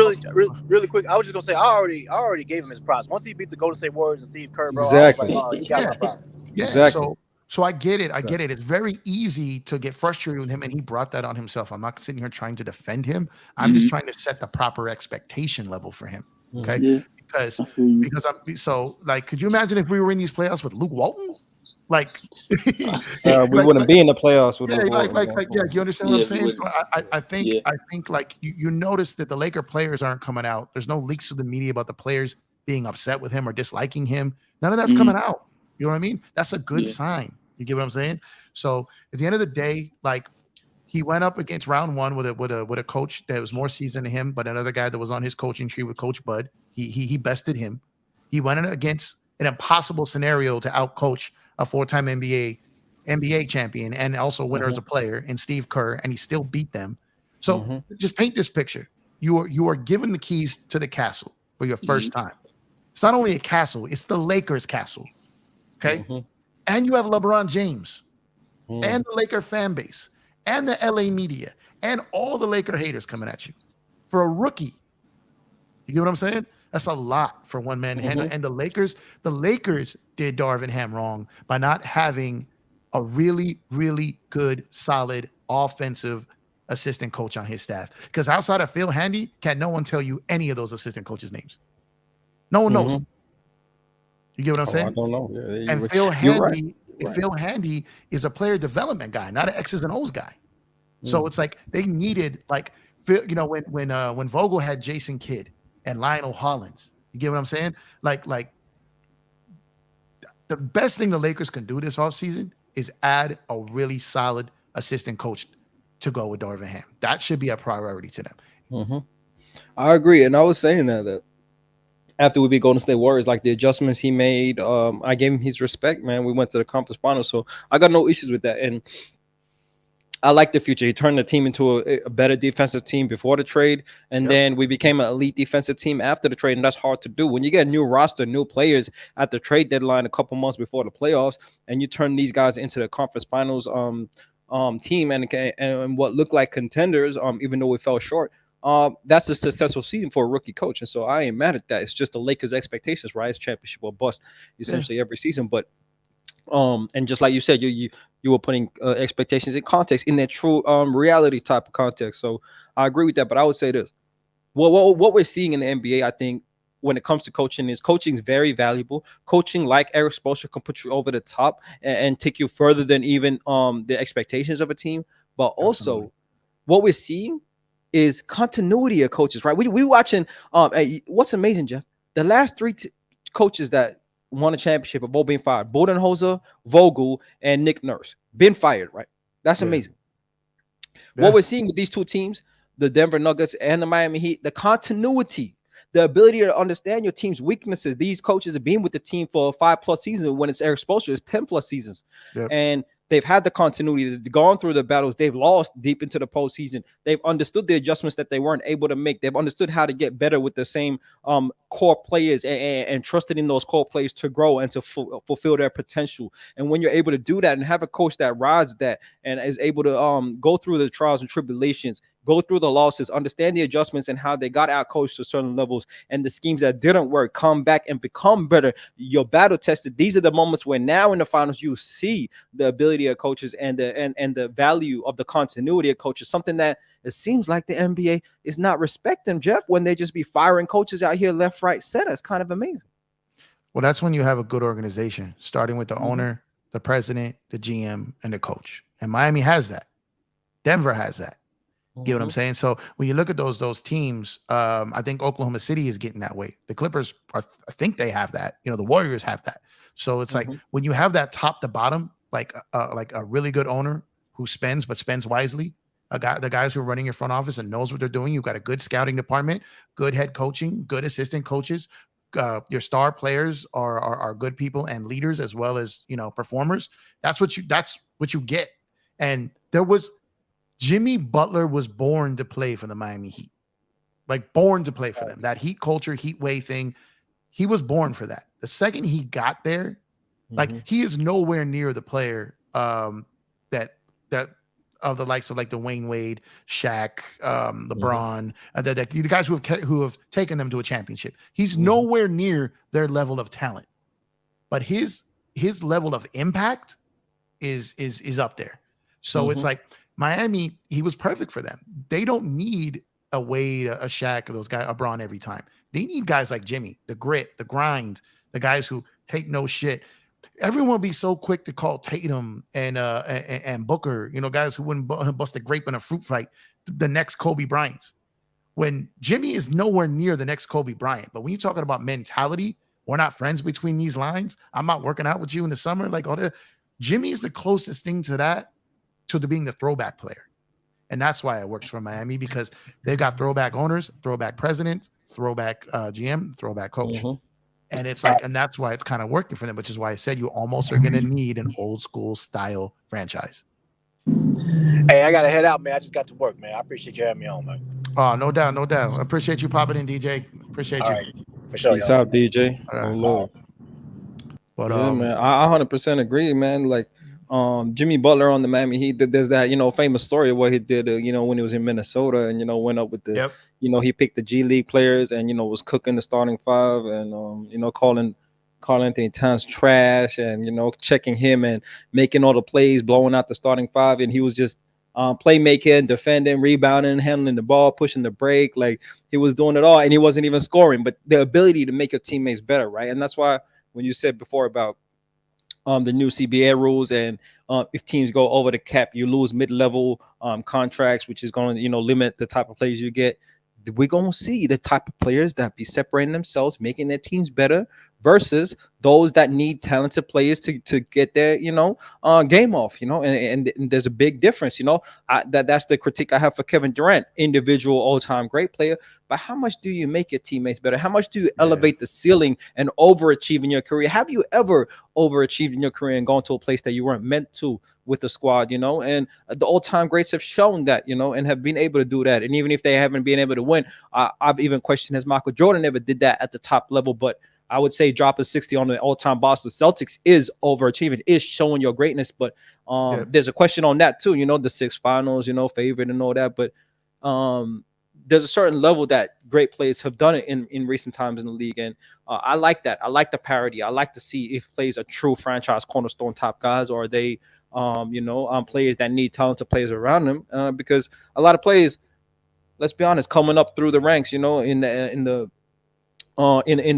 really quick. I was just gonna say I already gave him his props. Once he beat the Golden State Warriors and Steve Kerr, bro, Exactly. I was like, oh, he got my props. Yeah. Exactly. So I get it. I get it. It's very easy to get frustrated with him, and he brought that on himself. I'm not sitting here trying to defend him. I'm just trying to set the proper expectation level for him. Okay. Yeah. Because I feel you. because I'm so like, could you imagine if we were in these playoffs with Luke Walton? Like, We wouldn't be in the playoffs with Luke Walton going yeah. forward. Do you understand what I'm Yeah, we saying? wouldn't. So I think Yeah. I think like you notice that the Laker players aren't coming out. There's no leaks to the media about the players being upset with him or disliking him. None of that's Mhm. coming out. You know what I mean? That's a good Yeah. sign. You get what I'm saying? So at the end of the day, like, he went up against round one with a coach that was more seasoned than him, but another guy that was on his coaching tree with Coach Bud. He bested him. He went in against an impossible scenario to outcoach a 4-time NBA champion and also winner as a player in Steve Kerr, and he still beat them. So just paint this picture. You are given the keys to the castle for your first time. It's not only a castle, it's the Lakers castle. Okay. And you have LeBron James and the Laker fan base and the LA media and all the Laker haters coming at you for a rookie. You get what I'm saying? That's a lot for one man to handle. And the Lakers did Darvin Ham wrong by not having a really, really good, solid offensive assistant coach on his staff. Because outside of Phil Handy, can no one tell you any of those assistant coaches' names? No one knows. You get what I'm saying? I don't know. Yeah, And Phil Handy is a player development guy, not an X's and O's guy. So it's like they needed, like, when Vogel had Jason Kidd and Lionel Hollins. You get what I'm saying? Like the best thing the Lakers can do this offseason is add a really solid assistant coach to go with Darvin Ham. That should be a priority to them. I agree, and I was saying that after we beat Golden State Warriors, like the adjustments he made, I gave him his respect, man. We went to the conference finals, so I got no issues with that. And I like the future. He turned the team into a better defensive team before the trade, and Yep. then we became an elite defensive team after the trade, and that's hard to do. When you get a new roster, new players at the trade deadline a couple months before the playoffs, and you turn these guys into the conference finals team and what looked like contenders, even though we fell short. That's a successful season for a rookie coach, and so I ain't mad at that. It's just the Lakers' expectations, right? It's championship or bust, essentially every season. But and just like you said, you were putting expectations in context, in that true reality type of context. So I agree with that. But I would say this: what we're seeing in the NBA, I think, when it comes to coaching, is very valuable. Coaching like Eric Spoelstra can put you over the top and take you further than even the expectations of a team. But also, Absolutely. what we're seeing is continuity of coaches, right? We watching. What's amazing, Jeff? The last three coaches that won a championship have all been fired: Budenholzer, Vogel, and Nick Nurse. Been fired, right? That's Yeah. amazing. Yeah. What we're seeing with these two teams, the Denver Nuggets and the Miami Heat, the continuity, the ability to understand your team's weaknesses. These coaches have been with the team for 5+ seasons. When it's Eric Spoelstra, it's 10+ seasons. Yep. And they've had the continuity. They've gone through the battles. They've lost deep into the postseason. They've understood the adjustments that they weren't able to make. They've understood how to get better with the same core players and trusted in those core players to grow and to fulfill their potential. And when you're able to do that and have a coach that rides that and is able to go through the trials and tribulations, go through the losses, understand the adjustments and how they got out coached to certain levels, and the schemes that didn't work, come back and become better. You're battle tested. These are the moments where now in the finals you see the ability of coaches and the value of the continuity of coaches. Something that it seems like the NBA is not respecting, Jeff, when they just be firing coaches out here left, right, center. It's kind of amazing. Well, that's when you have a good organization, starting with the Mhm. owner, the president, the GM, and the coach. And Miami has that. Denver has that. Get what I'm saying? So when you look at those teams, I think Oklahoma City is getting that way. The Clippers I think they have that. The Warriors have that. So it's like when you have that top to bottom, like a really good owner who spends wisely, the guys who are running your front office and knows what they're doing. You've got a good scouting department, good head coaching, good assistant coaches. Your star players are good people and leaders as well as performers. That's what you get. And Jimmy Butler was born to play for the Miami Heat, like born to play for them. That Heat culture, Heat way thing, he was born for that. The second he got there, like he is nowhere near the player that of the likes of like the Dwayne Wade, Shaq, LeBron, the guys who have taken them to a championship. He's nowhere near their level of talent, but his level of impact is up there. So it's like Miami, he was perfect for them. They don't need a Wade, a Shaq, or those guys, a Bron every time. They need guys like Jimmy, the grit, the grind, the guys who take no shit. Everyone will be so quick to call Tatum and Booker, guys who wouldn't bust a grape in a fruit fight, the next Kobe Bryants. When Jimmy is nowhere near the next Kobe Bryant. But when you're talking about mentality, we're not friends between these lines. I'm not working out with you in the summer. Like all that. Jimmy is the closest thing to that, to being the throwback player. And that's why it works for Miami, because they've got throwback owners, throwback president, throwback GM, throwback coach. And it's like, and that's why it's kind of working for them, which is why I said you almost are going to need an old school style franchise. Hey, I got to head out, man. I just got to work, man. I appreciate you having me on, man. Oh, no doubt. No doubt. I appreciate you popping in, DJ. Appreciate All you. right. For sure. Peace out, DJ. All right. Oh, Lord. But yeah, man, I 100% agree, man. Like, Jimmy Butler on the Miami Heat, there's that, famous story of what he did, when he was in Minnesota and, went up with the, he picked the G League players and, was cooking the starting five and, calling Karl Anthony Towns trash and, checking him and making all the plays, blowing out the starting five. And he was just playmaking, defending, rebounding, handling the ball, pushing the break. Like, he was doing it all and he wasn't even scoring, but the ability to make your teammates better, right? And that's why when you said before about the new CBA rules and if teams go over the cap, you lose mid-level contracts, which is going to, limit the type of players you get. We're going to see the type of players that be separating themselves, making their teams better, versus those that need talented players to get their game off. And there's a big difference. That's the critique I have for Kevin Durant, individual all-time great player. But how much do you make your teammates better? How much do you elevate the ceiling and overachieve in your career? Have you ever overachieved in your career and gone to a place that you weren't meant to with the squad? And the all-time greats have shown that, and have been able to do that. And even if they haven't been able to win, I've even questioned, has Michael Jordan ever did that at the top level? But I would say dropping 60 on the all-time Boston Celtics is overachieving, is showing your greatness. But there's a question on that too, the 6 finals, favorite and all that. But there's a certain level that great players have done it in recent times in the league. And I like that. I like the parity. I like to see if players are true franchise cornerstone top guys, or are they, players that need talented players around them. Because a lot of players, let's be honest, coming up through the ranks, in the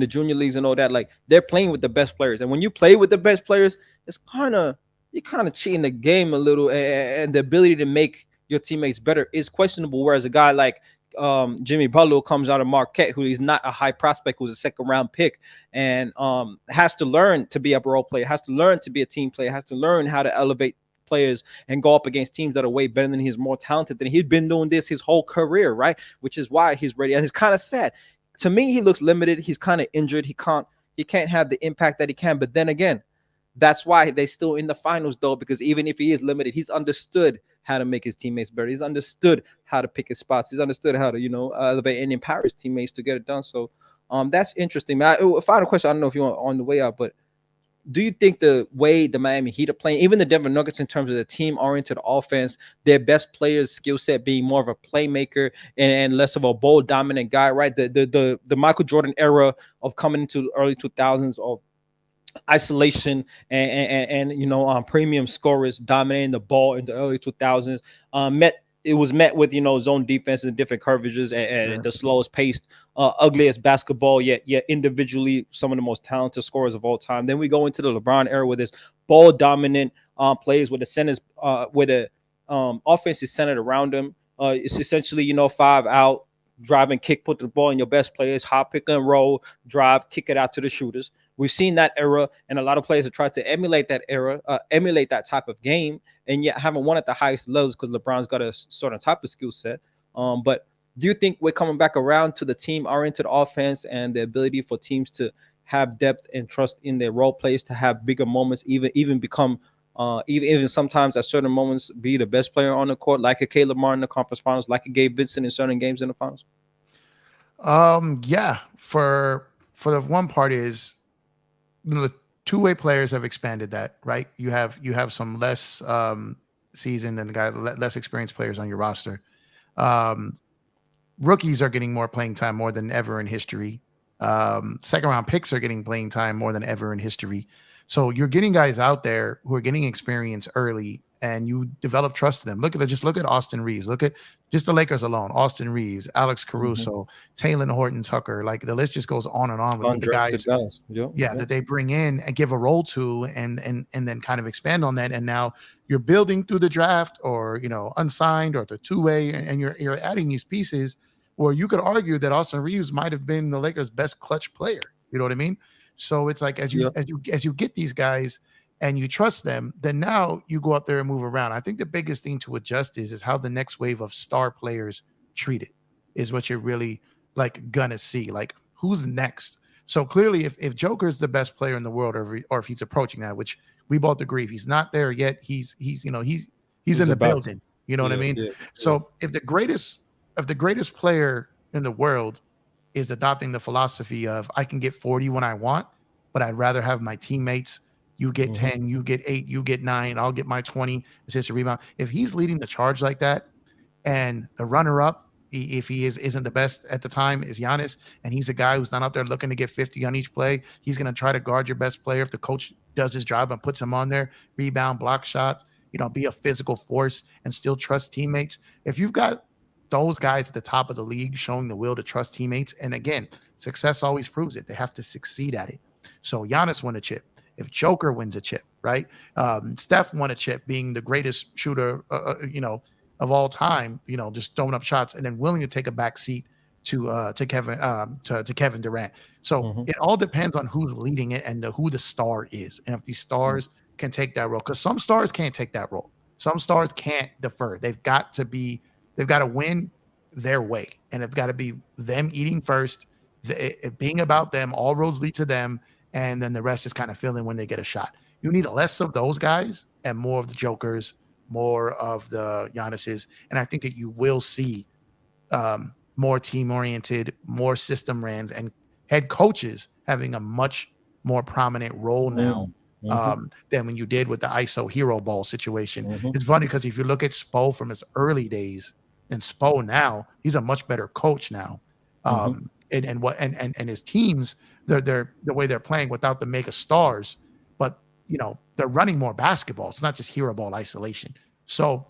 junior leagues and all that, like they're playing with the best players. And when you play with the best players, you're kind of cheating the game a little, and the ability to make your teammates better is questionable. Whereas a guy like Jimmy Butler comes out of Marquette, who is not a high prospect, who's a second round pick, and has to learn to be a role player, has to learn to be a team player, has to learn how to elevate players and go up against teams that are way better than he's more talented than he's been doing this his whole career, right? Which is why he's ready. And it's kind of sad. To me, he looks limited. He's kind of injured. He can't have the impact that he can. But then again, that's why they're still in the finals, though, because even if he is limited, he's understood how to make his teammates better. He's understood how to pick his spots. He's understood how to, elevate and empower his teammates to get it done. So that's interesting, man. Final question. I don't know if you want on the way out, but do you think the way the Miami Heat are playing, even the Denver Nuggets in terms of the team-oriented offense, their best players' skill set being more of a playmaker and less of a ball dominant guy, right? The Michael Jordan era of coming into the early 2000s of isolation and premium scorers dominating the ball in the early 2000s it was met with zone defense and different curvages and the slowest paced, ugliest basketball, yet individually some of the most talented scorers of all time. Then we go into the LeBron era with this ball dominant plays with the centers, where the offense is centered around them. It's essentially 5 out, drive and kick, put the ball in your best players, hop, pick and roll, drive, kick it out to the shooters. We've seen that era, and a lot of players have tried to emulate that era, emulate that type of game, and yet haven't won at the highest levels because LeBron's got a certain type of skill set. But do you think we're coming back around to the team-oriented offense and the ability for teams to have depth and trust in their role players, to have bigger moments, even become even sometimes at certain moments be the best player on the court, like a Caleb Martin in the conference finals, like a Gabe Vincent in certain games in the finals? Yeah. For the one part is, the two-way players have expanded that, right? You have some less seasoned and less experienced players on your roster. Rookies are getting more playing time more than ever in history. Second round picks are getting playing time more than ever in history. So you're getting guys out there who are getting experience early, and you develop trust in them. Look at Austin Reeves. Look at just the Lakers alone. Austin Reeves, Alex Caruso, Taylor Horton Tucker. Like the list just goes on and on with the guys. That they bring in and give a role to, and then kind of expand on that. And now you're building through the draft, or unsigned, or the two-way, and you're adding these pieces where you could argue that Austin Reeves might have been the Lakers' best clutch player. You know what I mean? So it's like as you get these guys and you trust them, then now you go out there and move around. I think the biggest thing to adjust is how the next wave of star players treat it is what you're really like gonna see. Like who's next? So clearly, if Joker's the best player in the world, or if he's approaching that, which we both agree, if he's not there yet, he's in the building. You know what I mean? So if the greatest player in the world is adopting the philosophy of I can get 40 when I want, but I'd rather have my teammates. You get 10, you get 8, you get 9, I'll get my 20 assists, a rebound. If he's leading the charge like that, and the runner-up, if he isn't the best at the time, is Giannis, and he's a guy who's not out there looking to get 50 on each play, he's going to try to guard your best player. If the coach does his job and puts him on there, rebound, block shots, be a physical force and still trust teammates. If you've got those guys at the top of the league showing the will to trust teammates, and again, success always proves it. They have to succeed at it. So Giannis won a chip. If Joker wins a chip, right? Steph won a chip, being the greatest shooter, of all time. Just throwing up shots and then willing to take a back seat to Kevin Durant. So Mhm. it all depends on who's leading it and who the star is, and if these stars can take that role. Because some stars can't take that role. Some stars can't defer. They've got to win their way, and it's got to be them eating first, it being about them. All roads lead to them, and then the rest is kind of fill in when they get a shot. You need less of those guys and more of the jokers, more of the Giannis's, and I think that you will see more team oriented, more system rans, and head coaches having a much more prominent role now than when you did with the ISO hero ball situation. It's funny because if you look at Spo from his early days and Spo now, he's a much better coach now. And his teams, they're the way they're playing without the mega stars, but they're running more basketball. It's not just hero ball isolation. So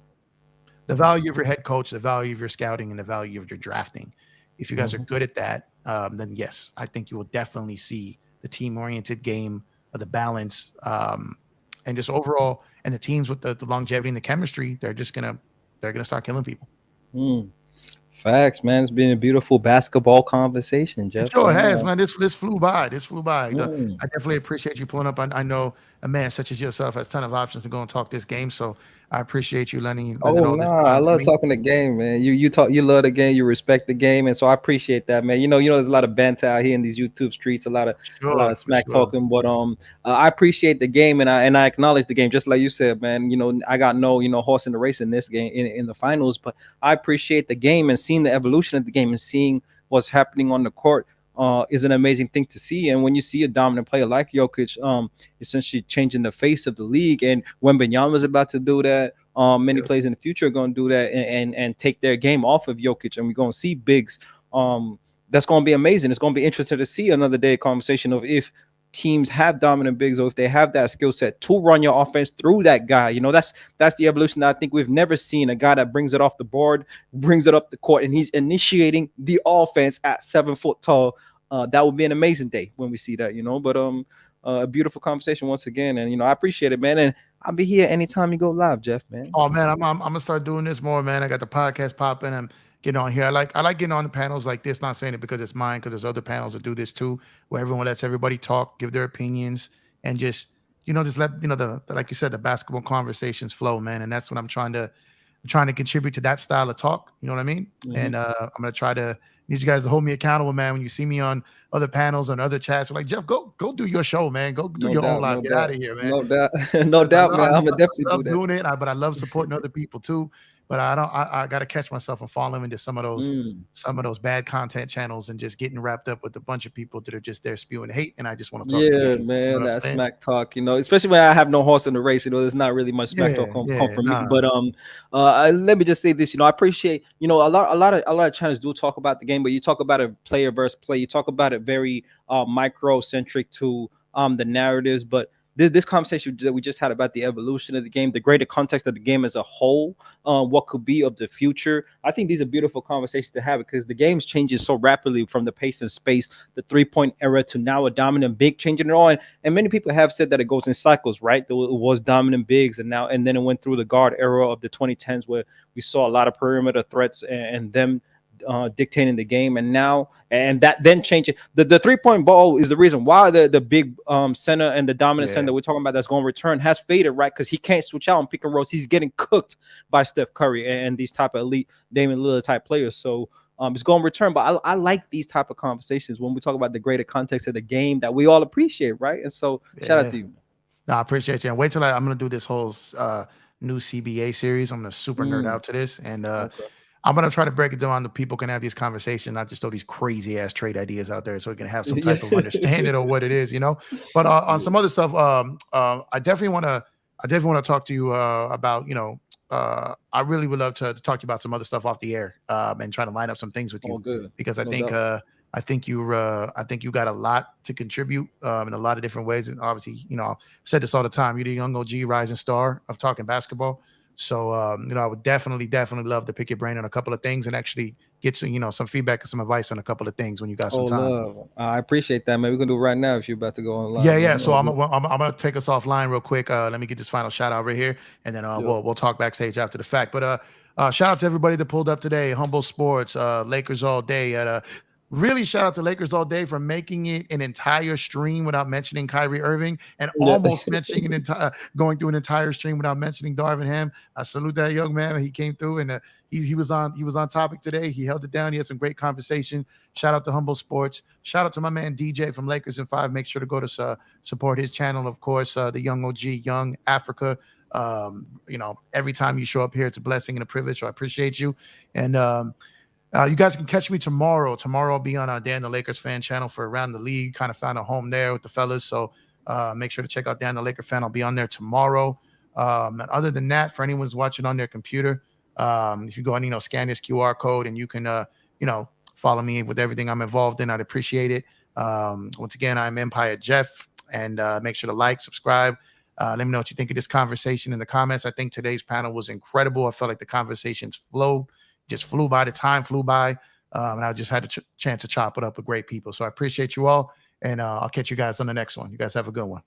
the value of your head coach, the value of your scouting, and the value of your drafting. If you guys are good at that, then yes, I think you will definitely see the team-oriented game, the balance, and just overall, and the teams with the longevity and the chemistry, they're gonna start killing people. Facts, man. It's been a beautiful basketball conversation, Jeff. It sure has, man. This flew by. I Mm. definitely appreciate you pulling up. I know a man such as yourself has a ton of options to go and talk this game, so I appreciate you lending Oh all this no, I time to love me. talking the game, man. You love the game, you respect the game, and so I appreciate that, man. There's a lot of banter out here in these YouTube streets, a lot Sure, of for smack sure. talking, but I appreciate the game, and I acknowledge the game, just like you said, man. I got no horse in the race in this game in the finals, but I appreciate the game and seeing the evolution of the game and seeing what's happening on the court. Is an amazing thing to see, and when you see a dominant player like Jokic, essentially changing the face of the league, and when Wembanyama was about to do that. Many Yeah. players in the future are going to do that and take their game off of Jokic, and we're going to see bigs. That's going to be amazing. It's going to be interesting to see another day conversation of if teams have dominant bigs or if they have that skill set to run your offense through that guy. That's the evolution that I think we've never seen. A guy that brings it off the board, brings it up the court, and he's initiating the offense at 7 foot tall. That would be an amazing day when we see that. But a beautiful conversation once again, and I appreciate it, man. And I'll be here anytime you go live, Jeff, man. Oh man, I'm gonna start doing this more, man. I got the podcast popping. I'm getting on here. I like getting on the panels like this. Not saying it because it's mine, because there's other panels that do this too, where everyone lets everybody talk, give their opinions, and just just let the like you said, the basketball conversations flow, man. And that's what I'm trying to contribute to that style of talk. You know what I mean? And I'm gonna try to need you guys to hold me accountable, man. When you see me on other panels and other chats, like Jeff, go do your show, man. Go do your own live. Get out of here, man. No doubt, no doubt, man. I'm gonna definitely love do that. doing it, but I love supporting other people too. But I got to catch myself and falling into some of those bad content channels and just getting wrapped up with a bunch of people that are just there spewing hate, and I just want to talk. Yeah, the game, man, you know what I'm that saying? smack talk, especially when I have no horse in the race, there's not really much smack talk come from me. But let me just say this, I appreciate, a lot of channels do talk about the game, but you talk about it player versus play, you talk about it very micro centric to the narratives, but this conversation that we just had about the evolution of the game, the greater context of the game as a whole, what could be of the future. I think these are beautiful conversations to have because the game's changing so rapidly from the pace and space, the 3-point era to now a dominant big changing it all. And many people have said that it goes in cycles, right? It was dominant bigs and then it went through the guard era of the 2010s where we saw a lot of perimeter threats and them dictating the game, and that then changing the 3-point ball is the reason why the big center and the dominant center that we're talking about that's going to return has faded, right? Because he can't switch out on pick and rolls. He's getting cooked by Steph Curry and these type of elite Damian Lillard type players. So it's going to return, but I like these type of conversations when we talk about the greater context of the game that we all appreciate, right? And so shout out to you. No, I appreciate you. And wait till I'm going to do this whole new CBA series. I'm going to super nerd out to this, and I'm going to try to break it down so people can have these conversations, not just throw these crazy ass trade ideas out there, so we can have some type of understanding of what it is, But on some other stuff, I definitely want to talk to you about, I really would love to talk to you about some other stuff off the air and try to line up some things with you because I think you got a lot to contribute in a lot of different ways. And obviously, I've said this all the time. You're the young OG rising star of talking basketball. So, I would definitely love to pick your brain on a couple of things and actually get some, some feedback and some advice on a couple of things when you got some Oh, time. love. I appreciate that, man. We can do it right now if you're about to go online. Yeah, man. yeah. So I'm gonna take us offline real quick. Let me get this final shout out right here, and then Yep. we'll talk backstage after the fact. But shout out to everybody that pulled up today. Humble Sports, Lakers all day. Really shout out to Lakers all day for making it an entire stream without mentioning Kyrie Irving, and Yeah. almost mentioning going through an entire stream without mentioning Darvin Ham. I salute that young man. He came through and he was on topic today. He held it down. He had some great conversation. Shout out to Humble Sports. Shout out to my man DJ from Lakers in 5. Make sure to go to support his channel, of course. The Young OG, Young Africa. Every time you show up here, it's a blessing and a privilege. So I appreciate you. And you guys can catch me tomorrow. Tomorrow I'll be on Dan the Lakers fan channel for Around the League. Kind of found a home there with the fellas. So make sure to check out Dan the Laker fan. I'll be on there tomorrow. And other than that, for anyone who's watching on their computer, if you go and scan this QR code and you can follow me with everything I'm involved in, I'd appreciate it. Once again, I'm Empire Jeff, and make sure to like, subscribe. Let me know what you think of this conversation in the comments. I think today's panel was incredible. I felt like the conversations just flew by. The time flew by, and I just had a chance to chop it up with great people. So I appreciate you all, and I'll catch you guys on the next one. You guys have a good one.